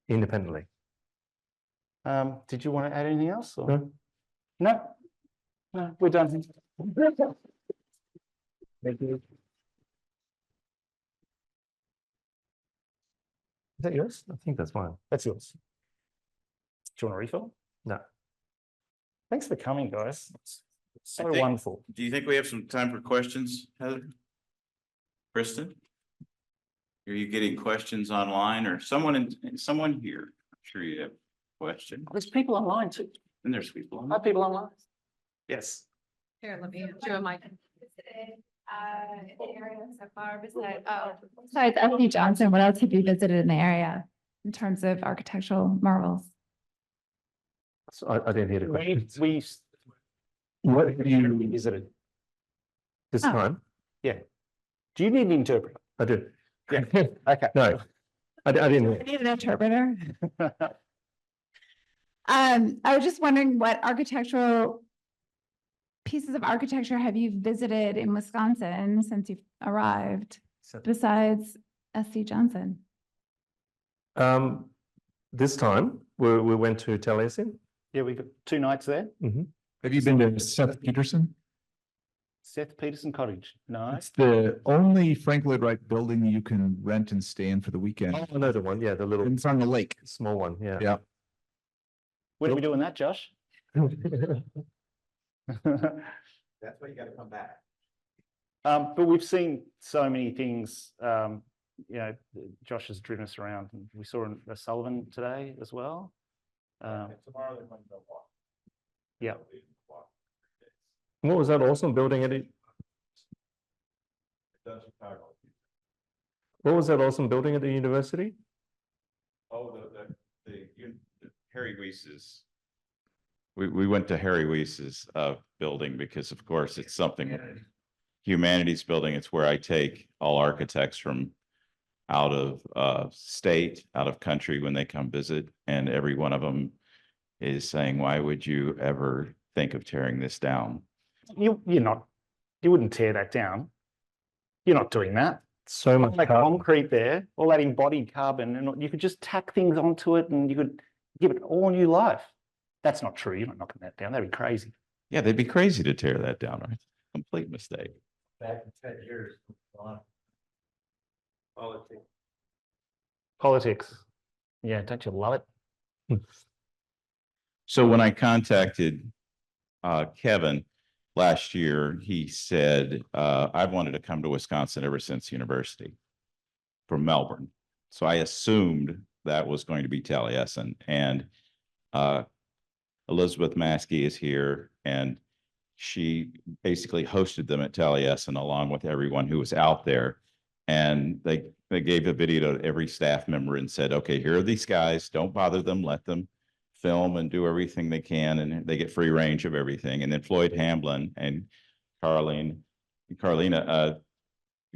Speaker 2: independently.
Speaker 3: Did you want to add anything else? Or?
Speaker 2: No.
Speaker 3: No, we're done. Thank you.
Speaker 2: Is that yours? I think that's mine.
Speaker 3: That's yours. Do you want a refill?
Speaker 2: No.
Speaker 3: Thanks for coming, guys. It's so
Speaker 1: think-
Speaker 3: wonderful.
Speaker 1: Do you think we have some time for questions, Heather? Kristen? Are you getting questions online or someone here? I'm sure you have a question.
Speaker 3: There's people online too.
Speaker 1: And there's people
Speaker 3: Are
Speaker 1: online.
Speaker 3: people online?
Speaker 1: Yes.
Speaker 5: Here, let me do a mic.
Speaker 6: Visited the area so far besides F.D. Johnson, what else have you visited in the area in terms of architectural marvels?
Speaker 2: So I didn't hear the question.
Speaker 3: What have you visited?
Speaker 2: This
Speaker 6: Oh.
Speaker 2: time?
Speaker 3: Yeah. Do you need an interpreter?
Speaker 2: I do.
Speaker 3: Yeah. Okay.
Speaker 2: No, I didn't
Speaker 6: I
Speaker 2: hear.
Speaker 6: need an interpreter. I was just wondering what architectural pieces of architecture have you visited in Wisconsin since you've arrived, besides S.C. Johnson?
Speaker 2: This time we went to Taliesin.
Speaker 3: Yeah, we got 2 nights there.
Speaker 7: Have you been to Seth Peterson?
Speaker 3: Seth Peterson Cottage. No.
Speaker 7: It's the only Frank Lloyd Wright building you can rent and stay in for the weekend.
Speaker 2: Oh, I know the one. Yeah, the little
Speaker 7: It's on the lake.
Speaker 2: small one. Yeah.
Speaker 7: Yeah.
Speaker 3: When are we doing that, Josh?
Speaker 1: That's why you gotta come back.
Speaker 3: But we've seen so many things. You know, Josh has driven us around. We saw a Sullivan today as well.
Speaker 1: Tomorrow they're going to go walk.
Speaker 3: Yeah.
Speaker 2: What was that awesome building at it? What was that awesome building at the university?
Speaker 1: Oh, the Harry Weiss's. We went to Harry Weiss's building because of course it's something humanities building. It's where I take all architects from out of state, out of country when they come visit, and every one of them is saying, why would you ever think of tearing this down?
Speaker 3: You wouldn't tear that down. You're not doing that.
Speaker 2: So
Speaker 3: All
Speaker 2: much
Speaker 3: that
Speaker 2: carbon.
Speaker 3: concrete there, all that embodied carbon, and you could just tack things onto it and you could give it all new life. That's not true. You're not knocking that down. That'd be crazy.
Speaker 1: Yeah, they'd be crazy to tear that down, right? Complete mistake.
Speaker 4: Back in 10 years.
Speaker 3: Politics. Yeah, don't you love it?
Speaker 1: So when I contacted Kevin last year, he said, I've wanted to come to Wisconsin ever since university. from Melbourne. So I assumed that was going to be Taliesin, and Elizabeth Maskey is here, and she basically hosted them at Taliesin along with everyone who was out there. And they gave a video to every staff member and said, okay, here are these guys, don't bother them, let them film and do everything they can, and they get free range of everything. And then Floyd Hamblin and Carlina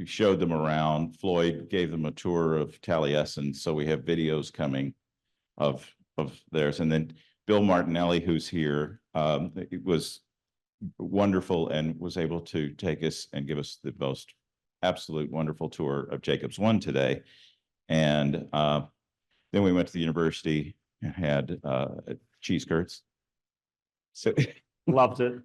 Speaker 1: showed them around. Floyd gave them a tour of Taliesin, so we have videos coming of theirs. And then Bill Martinelli, who's here, it was wonderful and was able to take us and give us the most absolute wonderful tour of Jacobs One today. And then we went to the university and had cheese curds. So
Speaker 3: Loved it.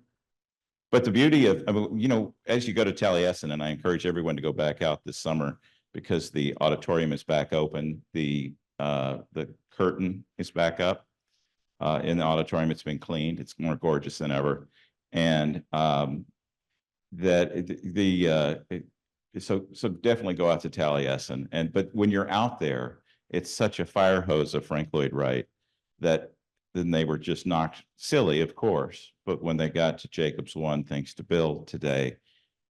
Speaker 1: but the beauty of, I mean, you know, as you go to Taliesin, and I encourage everyone to go back out this summer because the auditorium is back open. The curtain is back up in the auditorium. It's been cleaned. It's more gorgeous than ever. And so definitely go out to Taliesin. And but when you're out there, it's such a fire hose of Frank Lloyd Wright that then they were just knocked silly, of course. But when they got to Jacobs One, thanks to Bill today,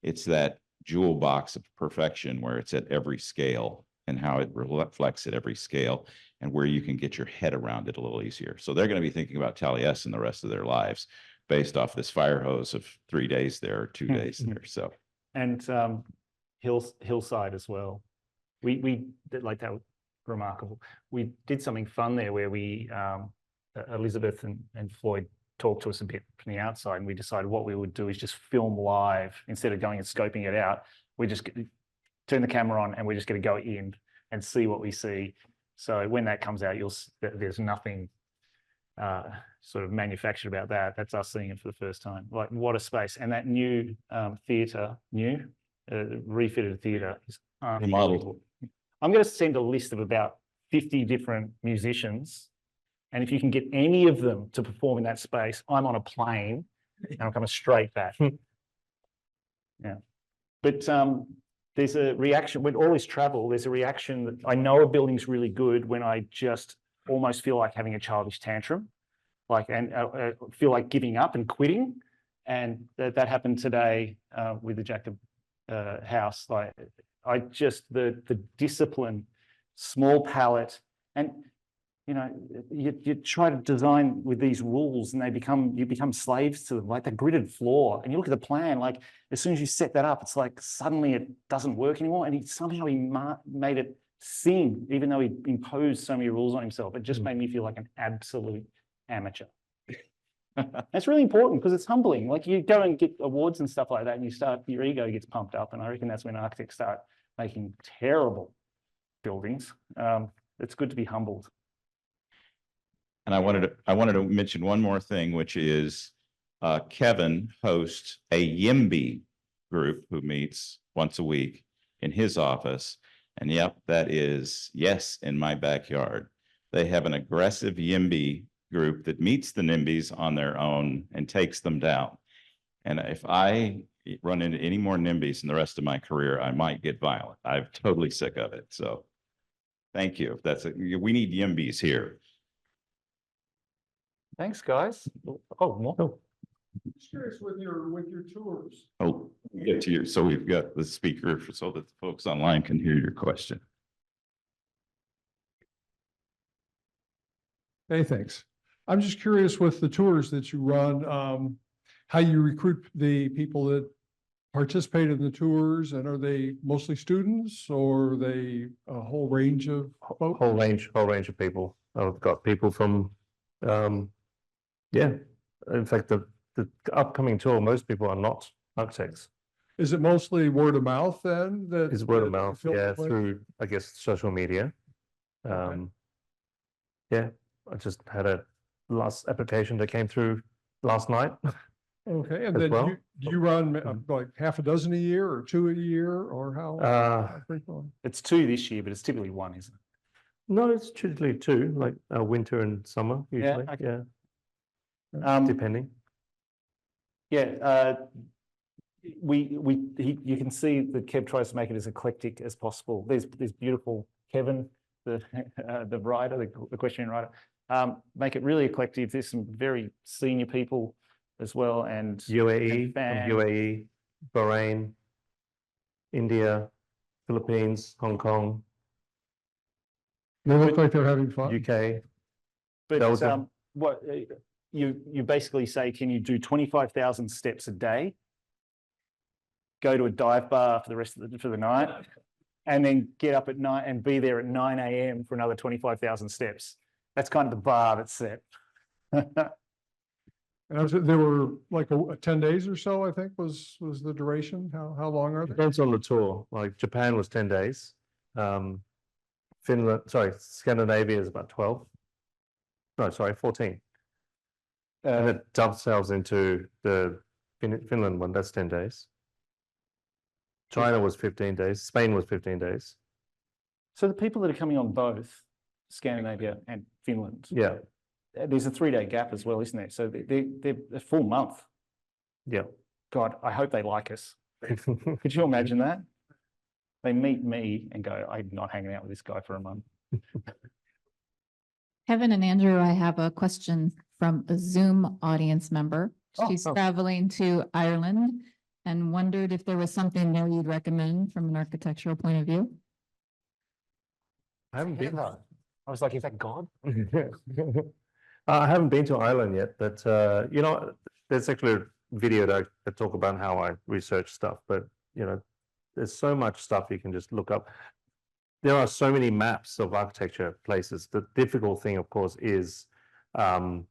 Speaker 1: it's that jewel box of perfection where it's at every scale and how it reflects at every scale and where you can get your head around it a little easier. So they're going to be thinking about Taliesin the rest of their lives based off this fire hose of 3 days there or 2 days there. So
Speaker 3: And hillside as well. We did like that, remarkable. We did something fun there where we Elizabeth and Floyd talked to us a bit from the outside, and we decided what we would do is just film live instead of going and scoping it out. We just turn the camera on and we're just going to go in and see what we see. So when that comes out, there's nothing sort of manufactured about that. That's us seeing it for the first time. Like, what a space. And that new theatre, refitted theatre is
Speaker 1: remodeled.
Speaker 3: I'm going to send a list of about 50 different musicians. And if you can get any of them to perform in that space, I'm on a plane and I'm coming straight back. Yeah. But there's a reaction with all this travel. There's a reaction that I know a building's really good when I just almost feel like having a childish tantrum, and feel like giving up and quitting. And that happened today with the Jacob house. Like, I just the discipline, small palette, and you know, you try to design with these rules and you become slaves to them, like the gridded floor. And you look at the plan, like as soon as you set that up, it's like suddenly it doesn't work anymore. And somehow he made it sing, even though he imposed so many rules on himself. It just made me feel like an absolute amateur. That's really important because it's humbling. Like, you go and get awards and stuff like that, and your ego gets pumped up. And I reckon that's when architects start making terrible buildings. It's good to be humbled.
Speaker 1: And I wanted to mention one more thing, which is Kevin hosts a YIMBY group who meets once a week in his office. And yep, that is, yes, in my backyard. They have an aggressive YIMBY group that meets the NIMBYs on their own and takes them down. And if I run into any more NIMBYs in the rest of my career, I might get violent. I'm totally sick of it. So thank you. We need YIMBYs here.
Speaker 3: Thanks, guys. Oh, more.
Speaker 4: Just curious with your tours.
Speaker 1: Oh, get to you. So we've got the speaker so that the folks online can hear your question.
Speaker 4: Hey, thanks. I'm just curious with the tours that you run, how you recruit the people that participate in the tours, and are they mostly students or are they a whole range of folks?
Speaker 2: Whole range of people. I've got people from, yeah. In fact, the upcoming tour, most people are not architects.
Speaker 4: Is it mostly word of mouth then?
Speaker 2: It's word of mouth,
Speaker 4: filter
Speaker 2: yeah,
Speaker 4: with?
Speaker 2: through, I guess, social media.
Speaker 4: Okay.
Speaker 2: Yeah, I just had a last application that came through last night.
Speaker 4: Okay, and
Speaker 2: as
Speaker 4: then
Speaker 2: well.
Speaker 4: do you run like half a dozen a year or 2 a year, or how frequently?
Speaker 3: It's 2 this year, but it's typically 1, isn't it?
Speaker 2: No, it's usually 2, like winter and summer usually.
Speaker 3: okay.
Speaker 2: Yeah, depending.
Speaker 3: Yeah, you can see that Kev tries to make it as eclectic as possible. There's beautiful Kevin, the the writer, the questioning writer. Make it really eclectic. There's some very senior people as well, and
Speaker 2: UAE,
Speaker 3: fan.
Speaker 2: UAE, Bahrain, India, Philippines, Hong Kong,
Speaker 4: They look like they're having fun.
Speaker 2: UK.
Speaker 3: But
Speaker 2: Belgium.
Speaker 3: what you basically say, can you do 25,000 steps a day? Go to a dive bar for the rest of the night, and then get up at night and be there at 9 a.m. for another 25,000 steps. That's kind of the bar that's set.
Speaker 4: And they were like 10 days or so, I think was the duration. How long are they?
Speaker 2: Depends on the tour. Like Japan was 10 days. Scandinavia is about 12. No, sorry, 14. And it dovetails into the Finland one, that's 10 days. China was 15 days. Spain was 15 days.
Speaker 3: So the people that are coming on both Scandinavia and Finland,
Speaker 2: Yeah,
Speaker 3: there's a 3-day gap as well, isn't there? So they're a full month.
Speaker 2: yeah.
Speaker 3: God, I hope they like us. Could you imagine that? They meet me and go, I'm not hanging out with this guy for a month.
Speaker 8: Kevin and Andrew, I have a question from a Zoom audience member. She's traveling to Ireland and wondered if there was something there you'd recommend from an architectural point of view.
Speaker 2: I haven't been.
Speaker 3: I was like, is that God?
Speaker 2: I haven't been to Ireland yet, but you know, there's actually a video that I talk about how I research stuff, but you know, there's so much stuff you can just look up. There are so many maps of architecture places. The difficult thing, of course, is curating,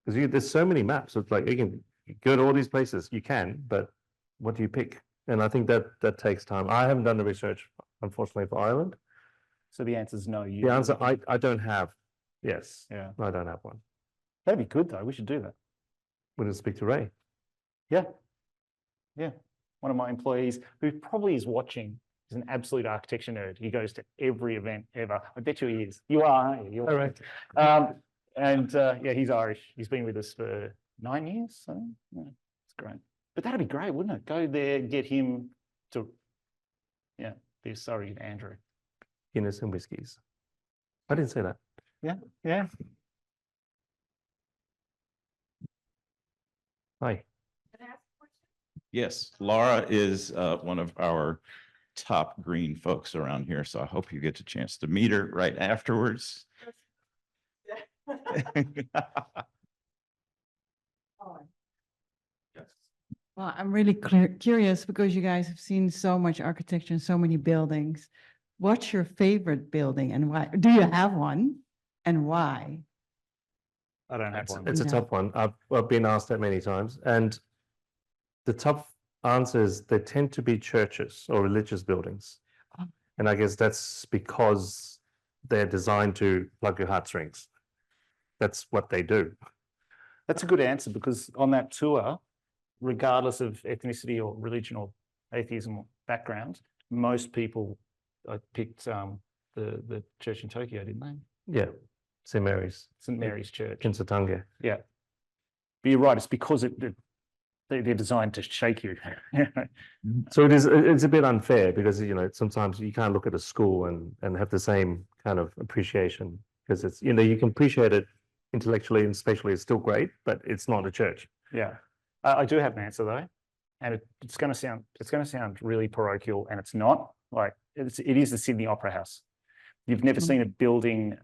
Speaker 2: because there's so many maps. It's like you can go to all these places, you can, but what do you pick? And I think that takes time. I haven't done the research, unfortunately, for Ireland.
Speaker 3: So the answer is no.
Speaker 2: The answer, I don't have. Yes,
Speaker 3: Yeah.
Speaker 2: I don't have one.
Speaker 3: That'd be good though. We should do that.
Speaker 2: We're going to speak to Ray.
Speaker 3: Yeah. Yeah. One of my employees who probably is watching is an absolute architecture nerd. He goes to every event ever. I bet you he is. You are, aren't you?
Speaker 2: All right.
Speaker 3: Yeah, he's Irish. He's been with us for 9 years. So yeah, it's great. But that'd be great, wouldn't it? Go there, get him to, yeah, be sorry, Andrew.
Speaker 2: Guinness and whiskies. I didn't say that.
Speaker 3: Yeah.
Speaker 2: Hi.
Speaker 1: Yes, Laura is one of our top green folks around here, so I hope you get a chance to meet her right afterwards.
Speaker 9: Well, I'm really curious because you guys have seen so much architecture and so many buildings. What's your favorite building and why? Do you have one and why?
Speaker 3: I don't have one.
Speaker 2: It's a
Speaker 9: No.
Speaker 2: tough one. I've been asked that many times, and the tough answer is they tend to be churches or religious buildings,
Speaker 9: Oh.
Speaker 2: and I guess that's because they're designed to plug your heartstrings. That's what they do.
Speaker 3: That's a good answer because on that tour, regardless of ethnicity or religion or atheism or background, most people picked the church in Tokyo, didn't they?
Speaker 2: Yeah, St. Mary's,
Speaker 3: St. Mary's Church.
Speaker 2: Kinsatange.
Speaker 3: Yeah. But you're right, it's because they're designed to shake you.
Speaker 2: So it's a bit unfair because you know sometimes you can't look at a school and have the same kind of appreciation because it's you know you can appreciate it intellectually and spatially, it's still great, but it's not a church.
Speaker 3: Yeah. I do have an answer though, and it's going to sound really parochial, and it's not. Like it is the Sydney Opera House. You've never seen a building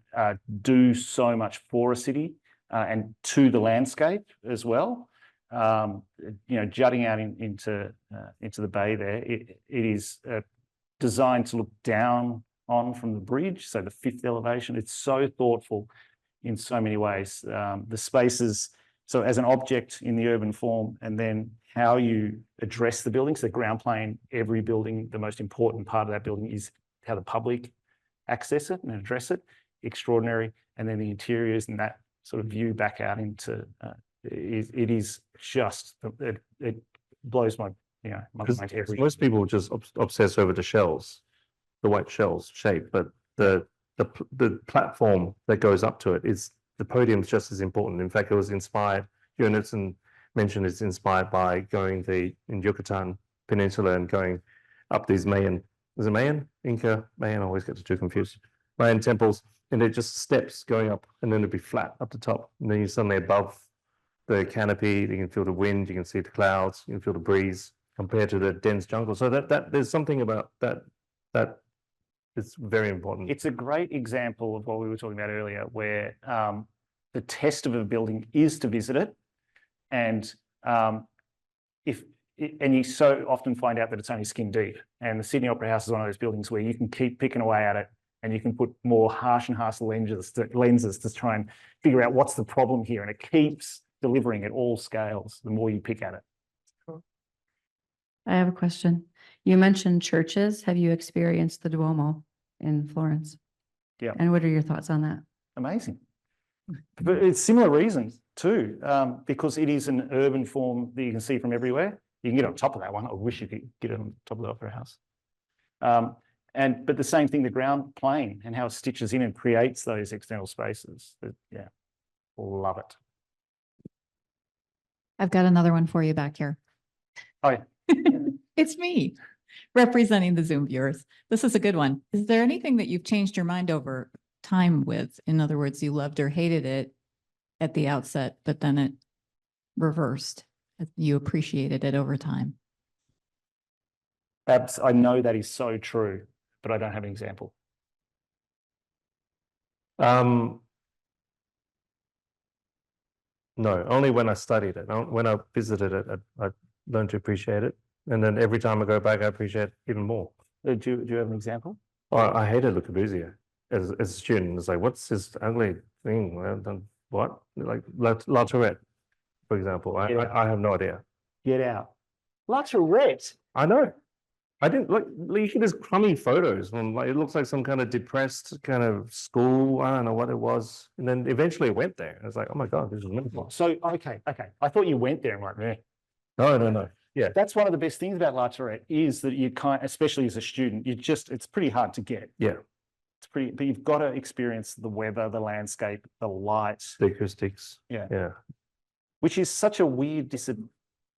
Speaker 3: do so much for a city and to the landscape as well. You know, jutting out into the bay there, it is designed to look down on from the bridge, so the 5th elevation. It's so thoughtful in so many ways. The spaces, so as an object in the urban form, and then how you address the buildings, the ground plane, every building, the most important part of that building is how the public access it and address it. Extraordinary. And then the interiors and that sort of view back out into it is just it blows my my mind every.
Speaker 2: Most people just obsess over the shells, the white shells shape, but the platform that goes up to it is the podium is just as important. In fact, it was inspired. Jonas and mentioned is inspired by going in Yucatan Peninsula and going up these Mayan, is it Mayan? Inca, Mayan, I always get the two confused. Mayan temples, and they're just steps going up, and then it'd be flat up the top. And then you're suddenly above the canopy, you can feel the wind, you can see the clouds, you can feel the breeze compared to the dense jungle. So that there's something about that is very important.
Speaker 3: It's a great example of what we were talking about earlier, where the test of a building is to visit it. And you so often find out that it's only skin deep. And the Sydney Opera House is one of those buildings where you can keep picking away at it, and you can put more harsh and harsh lenses to try and figure out what's the problem here. And it keeps delivering at all scales the more you pick at it.
Speaker 9: I have a question. You mentioned churches. Have you experienced the Duomo in Florence?
Speaker 3: Yeah.
Speaker 9: And what are your thoughts on that?
Speaker 3: Amazing. But it's similar reasons too, because it is an urban form that you can see from everywhere. You can get on top of that one. I wish you could get on top of the Opera House. But the same thing, the ground plane and how it stitches in and creates those external spaces. Yeah, love it.
Speaker 8: I've got another one for you back here.
Speaker 3: Hi.
Speaker 8: It's me representing the Zoom viewers. This is a good one. Is there anything that you've changed your mind over time with? In other words, you loved or hated it at the outset, but then it reversed. You appreciated it over time.
Speaker 3: I know that is so true, but I don't have an example.
Speaker 2: No, only when I studied it. When I visited it, I learned to appreciate it. And then every time I go back, I appreciate it even more.
Speaker 3: Do you have an example?
Speaker 2: Oh, I hated Le Corbusier as a student. It's like, what's this ugly thing? What? Like La Tourette, for example. I have no idea.
Speaker 3: Get out. La Tourette.
Speaker 2: I know. I didn't look. You see these crummy photos from, like, it looks like some kind of depressed kind of school. I don't know what it was. And then eventually it went there. I was like, oh my God, this is wonderful.
Speaker 3: So, okay. I thought you went there and went, meh.
Speaker 2: No. Yeah.
Speaker 3: That's one of the best things about La Tourette is that you can't, especially as a student, it's pretty hard to get.
Speaker 2: Yeah.
Speaker 3: But you've got to experience the weather, the landscape, the light.
Speaker 2: The acoustics.
Speaker 3: Yeah.
Speaker 2: Yeah.
Speaker 3: Which is such a weird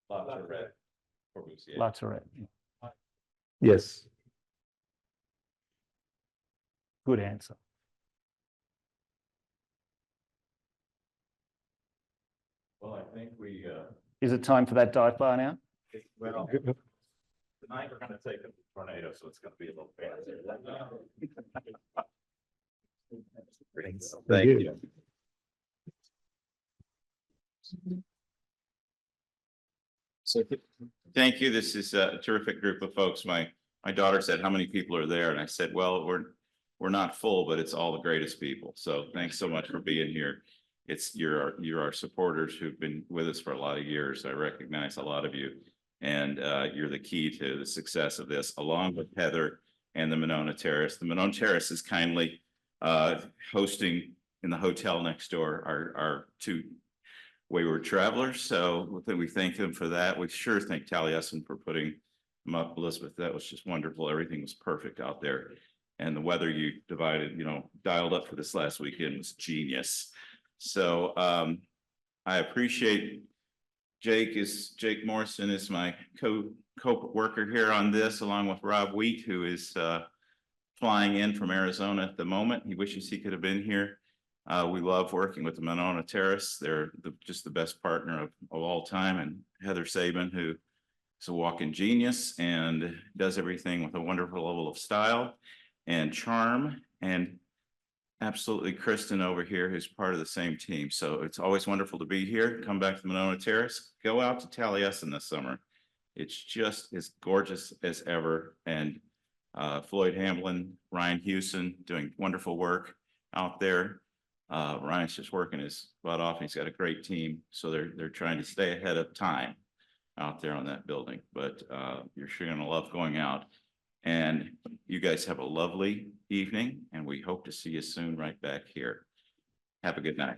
Speaker 1: La Tourette. Corbusier.
Speaker 3: La Tourette.
Speaker 2: Yes.
Speaker 3: Good answer.
Speaker 1: Well, I think we,
Speaker 3: Is it time for that dive bar now?
Speaker 1: well, tonight we're gonna take a tornado, so it's gonna be a little fancy. Thank you. So, thank you. This is a terrific group of folks. My daughter said, how many people are there? And I said, well, we're not full, but it's all the greatest people. So thanks so much for being here. You're our supporters who've been with us for a lot of years. I recognize a lot of you, and you're the key to the success of this, along with Heather and the Monona Terrace. The Monona Terrace is kindly hosting in the hotel next door our two wayward travelers. So we thank them for that. We sure thank Taliesin for putting them up. Elizabeth, that was just wonderful. Everything was perfect out there. And the weather you dialed up for this last weekend was genius. So I appreciate Jake Morrison is my co-worker here on this, along with Rob Wheat, who is flying in from Arizona at the moment. He wishes he could have been here. We love working with the Monona Terrace. They're just the best partner of all time. And Heather Sabin, who is a walk-in genius and does everything with a wonderful level of style and charm. And absolutely Kristen over here, who's part of the same team. So it's always wonderful to be here. Come back to Monona Terrace. Go out to Taliesin this summer. It's just as gorgeous as ever. And Floyd Hamblin, Ryan Hewson doing wonderful work out there. Ryan's just working his butt off, and he's got a great team. So they're trying to stay ahead of time out there on that building. But you're sure gonna love going out. And you guys have a lovely evening, and we hope to see you soon right back here. Have a good night.